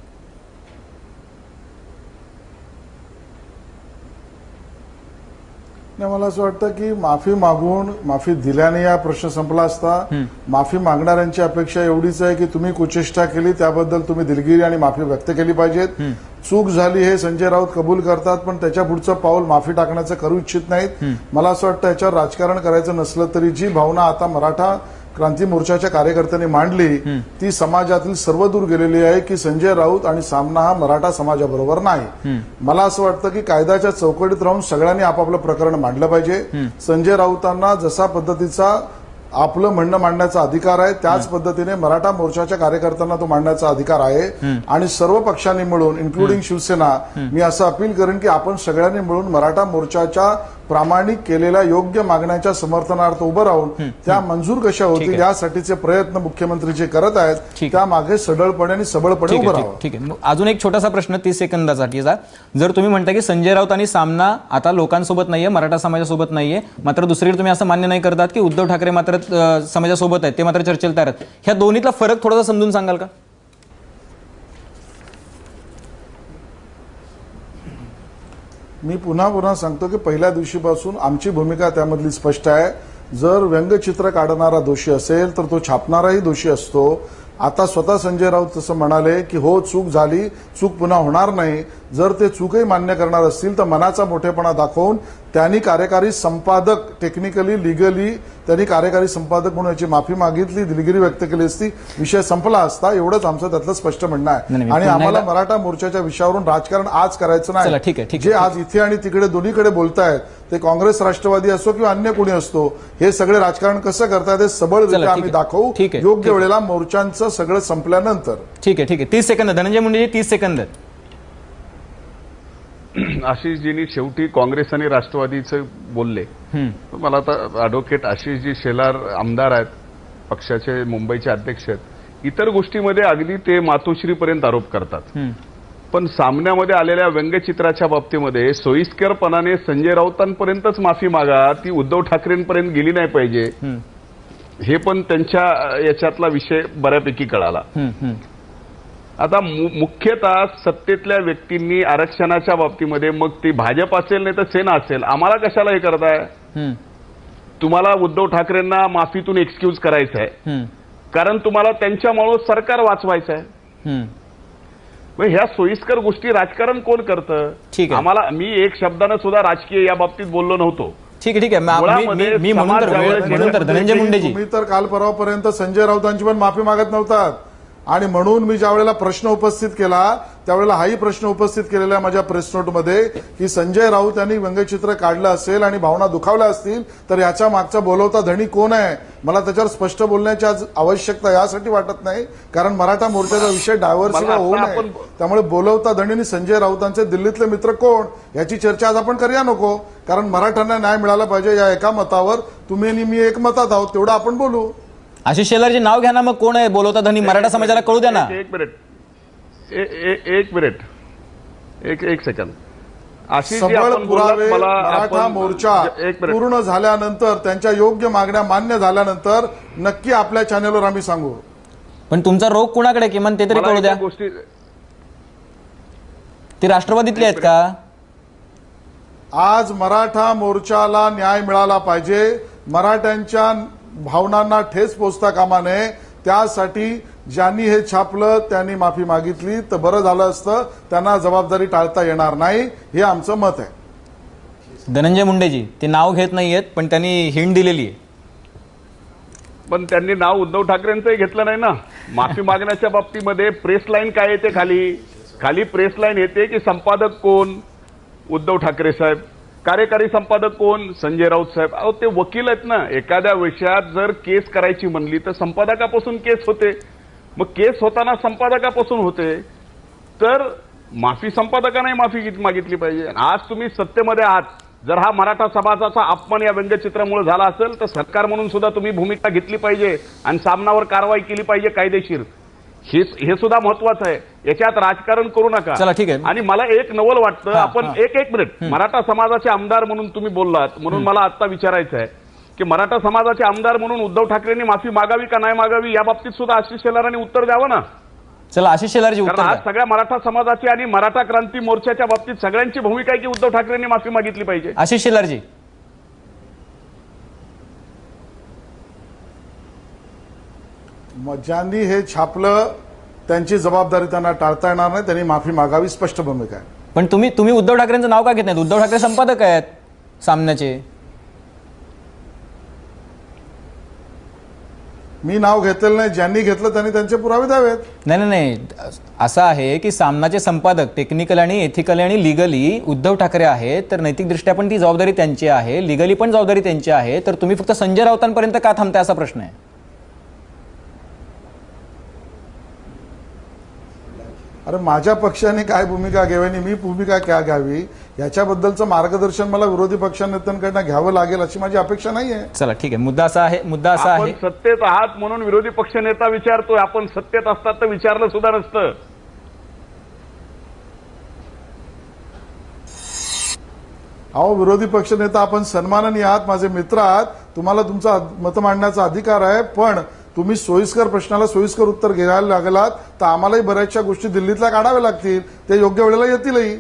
नाही, मला असं वाटतं की माफी मागून माफी दिल्याने या प्रश्न संपला असता. माफी मागणाऱ्यांची अपेक्षा एवढीच आहे की तुम्ही कुचेष्टा केली त्याबद्दल तुम्ही दिलगिरी आणि माफी व्यक्त केली पाहिजेत. चूक झाली हे संजय राऊत कबूल करतात, पण त्याच्या पुढचं पाऊल माफी टाकण्याचं करू इच्छित नाहीत. मला असं वाटतं याच्यावर राजकारण करायचं नसलं तरी जी भावना आता मराठा क्रांती मोर्चाच्या कार्यकर्त्यांनी मांडली ती समाजातील सर्वदूर गेलेली आहे की संजय राऊत आणि सामना हा मराठा समाजाबरोबर नाही. मला असं वाटतं की कायद्याच्या चौकटीत राहून सगळ्यांनी आपापलं प्रकरण मांडलं पाहिजे. संजय राऊतांना जसा पद्धतीचा आपलं म्हणणं मांडण्याचा अधिकार आहे त्याच पद्धतीने मराठा मोर्चाच्या कार्यकर्त्यांना तो मांडण्याचा अधिकार आहे. आणि सर्व पक्षांनी मिळून इन्क्लुडिंग शिवसेना, मी असं अपील करेन की आपण सगळ्यांनी मिळून मराठा मोर्चाच्या प्रामाणिक केलेल्या योग्य मागण्यांच्या समर्थनार्थ उभं राहून त्या मंजूर कशा होतील यासाठीचे प्रयत्न मुख्यमंत्री जे करत आहेत त्यामागे सडळपणे आणि सबळपणे उभं राहावं. ठीक आहे. अजून एक छोटासा प्रश्न 30 सेकंदासाठीचा. जर तुम्ही म्हणता की संजय राऊत आणि सामना आता लोकांसोबत नाहीये, मराठा समाजासोबत नाहीये, मात्र दुसरीकडे तुम्ही असं मान्य नाही करतात की उद्धव ठाकरे मात्र समाजासोबत आहेत, ते मात्र चर्चेला तयार आहेत, ह्या दोन्हीतला फरक थोडासा समजून सांगाल का? मी पुन्हा सांगतो की पहिल्या दिवशीपासून आमची भूमिका त्यामधली स्पष्ट आहे. जर व्यंगचित्र काढणारा दोषी असेल तर तो छापणाराही दोषी असतो. आता स्वतः संजय राऊत तसं म्हणाले की हो चूक झाली, चूक पुन्हा होणार नाही, जर ते चूकही मान्य करणार असतील तर मनाचा मोठेपणा दाखवून त्यांनी कार्यकारी संपादक टेक्निकली लिगली त्यांनी कार्यकारी संपादक म्हणून याची माफी मागितली, दिलगिरी व्यक्त केली असती, विषय संपला असता. एवढंच आमचं त्यातलं स्पष्ट म्हणणं आहे. नाही, आणि आम्हाला मराठा मोर्चाच्या विषयावरून राजकारण आज करायचं चला, नाही. ठीक आहे, ठीक जे आहे. आज इथे आणि तिकडे दोन्हीकडे बोलतायत ते काँग्रेस राष्ट्रवादी असो किंवा अन्य कोणी असतो, हे सगळे राजकारण कसं करतायत हे सबळरित्या ठीक आम्ही आहे. दाखवू ठीक आहे, योग्य ठीक आहे. वेळेला मोर्चांचं सगळं संपल्यानंतर. ठीक आहे, ठीक आहे. 30 सेकंद धनंजय मुंडेजी, 30 सेकंद. आशिषजींनी शेवटी काँग्रेस आणि राष्ट्रवादीचं बोलले. मला आता ॲडव्होकेट आशिषजी शेलार आमदार आहेत, पक्षाचे मुंबईचे अध्यक्ष आहेत, इतर गोष्टीमध्ये अगदी ते मातोश्रीपर्यंत आरोप करतात. पण सामन्यामध्ये आलेल्या व्यंगचित्राच्या बाबतीमध्ये सोयीस्करपणाने संजय राऊतांपर्यंतच माफी मागा, ती उद्धव ठाकरेंपर्यंत गेली नाही पाहिजे, हे पण त्यांच्या याच्यातला विषय बऱ्यापैकी कळाला. आता मुख्यतः सत्तेतल्या व्यक्तींनी आरक्षणाच्या बाबतीमध्ये, मग ती भाजप असेल नाही तर सेना असेल, आम्हाला कशाला हे करताय? तुम्हाला उद्धव ठाकरेंना माफीतून एक्सक्यूज करायचं आहे, कारण तुम्हाला त्यांच्यामुळे सरकार वाचवायचं आहे. ह्या सोयीस्कर गोष्टी राजकारण कोण करतं? ठीक आहे. आम्हाला, मी एक शब्दानं सुद्धा राजकीय या बाबतीत बोललो नव्हतो. ठीक आहे, ठीक आहे. मी म्हणून तर धनंजय मुंडेजी, तुम्ही तर काल परवापर्यंत संजय राऊतांची पण माफी मागत नव्हतात. आणि म्हणून मी ज्या वेळेला प्रश्न उपस्थित केला त्यावेळेला हाही प्रश्न उपस्थित केलेला आहे माझ्या प्रेस नोटमध्ये की संजय राऊत यांनी व्यंगचित्र काढलं असेल आणि भावना दुखावल्या असतील तर याच्या मागचा बोलवता धणी कोण आहे? मला त्याच्यावर स्पष्ट बोलण्याची आज आवश्यकता यासाठी वाटत नाही, कारण मराठा मोर्चाचा विषय डायव्हर्सिफाय होऊ नये. त्यामुळे बोलवता धणी आणि संजय राऊतांचे दिल्लीतले मित्र कोण याची चर्चा आज आपण करूया नको, कारण मराठ्यांना न्याय मिळाला पाहिजे या एका मतावर तुम्ही आणि मी एक मतात आहोत, तेवढं आपण बोलू. आशिष शेलारचे नाव घ्या ना, मग कोण आहे बोलवता धनी? मराठा समाजाला कळू द्या ना. एक सेकंद. सबळ पुरावे मराठा मोर्चा पूर्ण झाल्यानंतर त्यांच्या योग्य मागण्या मान्य झाल्यानंतर नक्की आपल्या चॅनेलवर आम्ही सांगू. पण तुमचा रोग कुणाकडे किमान ते तरी कळू द्या. गोष्टी ते राष्ट्रवादीतले आहेत का? आज मराठा मोर्चाला न्याय मिळाला पाहिजे, मराठ्यांच्या भावनांना ठेस पोचता कामा नये, त्यासाठी ज्यांनी हे छापलं त्यांनी माफी मागितली तर बरं झालं असतं. त्यांना जबाबदारी टाळता येणार नाही, हे आमचं मत आहे. धनंजय मुंडेजी ते नाव घेत नाहीयेत, पण त्यांनी हिंट दिलेली आहे. पण त्यांनी नाव उद्धव ठाकरेंचंही घेतलं नाही ना. माफी मागण्याच्या बाबतीमध्ये प्रेस लाईन काय येते? खाली प्रेस लाईन येते की संपादक कोण? उद्धव ठाकरे साहेब. कार्यकारी संपादक कोण? संजय राऊत साहेब. अहो ते वकील आहेत ना. एखाद्या विषयात जर केस करायची म्हणली तर संपादकापासून केस होते, मग केस होताना संपादकापासून होते, तर माफी संपादकाने माफी मागितली पाहिजे. आज तुम्ही सत्तेमध्ये आहात, जर हा मराठा समाजाचा अपमान या व्यंगचित्रामुळे झाला असेल तर सरकार म्हणून सुद्धा तुम्ही भूमिका घेतली पाहिजे आणि सामनावर कारवाई केली पाहिजे कायदेशीर. हे सुद्धा महत्वाचं आहे. याच्यात राजकारण करू नका. चला ठीक आहे. आणि मला एक नवल वाटतं, आपण एक मिनिट, मराठा समाजाचे आमदार म्हणून तुम्ही बोललात म्हणून मला आता विचारायचं आहे की मराठा समाजाचे आमदार म्हणून उद्धव ठाकरेंनी माफी मागावी का नाही मागावी या बाबतीत सुद्धा आशिष शेलारांनी उत्तर द्यावं ना. चला आशिष शेलारजी उत्तर आज द्या. सगळ्या मराठा समाजाची आणि मराठा क्रांती मोर्चाच्या बाबतीत सगळ्यांची भूमिका आहे की उद्धव ठाकरेंनी माफी मागितली पाहिजे. आशिष शेलारजी ज्यांनी हे छापलं त्यांची जबाबदारी त्यांना टाळता येणार नाही, त्यांनी माफी मागावी, स्पष्ट भूमिका आहे. पण तुम्ही उद्धव ठाकरेंचं नाव का घेत नाहीत? उद्धव ठाकरे संपादक आहेत सामन्याचे. मी नाव घेतलेलं नाही, ज्यांनी घेतलं त्यांनी त्यांचे पुरावे द्यावेत. नाही, असं आहे की सामनाचे संपादक टेक्निकल आणि एथिकली आणि लिगली उद्धव ठाकरे आहेत, तर नैतिकदृष्ट्या पण ती जबाबदारी त्यांची आहे, लिगली पण जबाबदारी त्यांची आहे, तर तुम्ही फक्त संजय राऊतांपर्यंत का थांबताय असा प्रश्न आहे. अरे माझ्या पक्षाने काय भूमिका घ्यावी आणि मी भूमिका काय घ्यावी याच्याबद्दलचं मार्गदर्शन मला विरोधी पक्षनेत्यांकडनं घ्यावं लागेल अशी माझी अपेक्षा नाही आहे. चला ठीक आहे. मुद्दा असा आहे सत्तेत आहात म्हणून विरोधी पक्षनेता विचारतोय, आपण सत्तेत असतात तर विचारलं सुद्धा नसतं. अहो विरोधी पक्षनेता आपण सन्माननीय आहात, माझे मित्र आहात, तुम्हाला तुमचा मत मांडण्याचा अधिकार आहे, पण तुम्ही सोयीस्कर प्रश्नाला सोयीस्कर उत्तर घ्यायला लागलात तर आम्हालाही बऱ्याचशा गोष्टी दिल्लीतल्या काढाव्या लागतील, ते योग्य वेळेला येतीलही.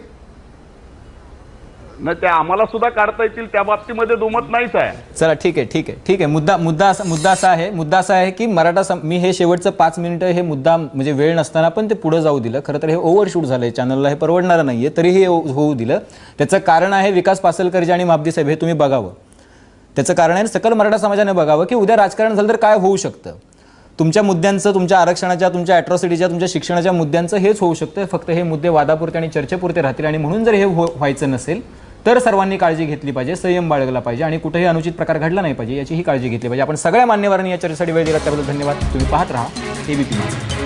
नाही ते आम्हाला सुद्धा काढता येतील, त्या बाबतीमध्ये दुमत नाहीच आहे. चला ठीक आहे. मुद्दा असा आहे की मी हे शेवटचं 5 मिनिटं हे मुद्दा म्हणजे वेळ नसताना पण ते पुढे जाऊ दिलं. खरं तर हे ओव्हरशूट झालंय, चॅनलला हे परवडणारं नाहीये, तरीही हे होऊ दिलं. त्याचं कारण आहे विकास पासलकरजी आणि मापदी साहेब, हे तुम्ही बघावं. त्याचं कारण आहे सकल मराठा समाजाने बघावं की उद्या राजकारण झालं तर काय होऊ शकतं. तुमच्या मुद्द्यांचं, तुमच्या आरक्षणाच्या, तुमच्या अॅट्रॉसिटीच्या, तुमच्या शिक्षणाच्या मुद्द्यांचं हेच होऊ शकतं. फक्त हे मुद्दे वादापुरते आणि चर्चेपुरते राहतील. आणि म्हणून जर हे व्हायचं नसेल तर सर्वांनी काळजी घेतली पाहिजे, संयम बाळगला पाहिजे आणि कुठेही अनुचित प्रकार घडला नाही पाहिजे याचीही काळजी घेतली पाहिजे. आपण सगळ्या मान्यवरांनी या चर्चेसाठी वेळ दिला त्याबद्दल धन्यवाद. तुम्ही पाहत राहा ABP माझा.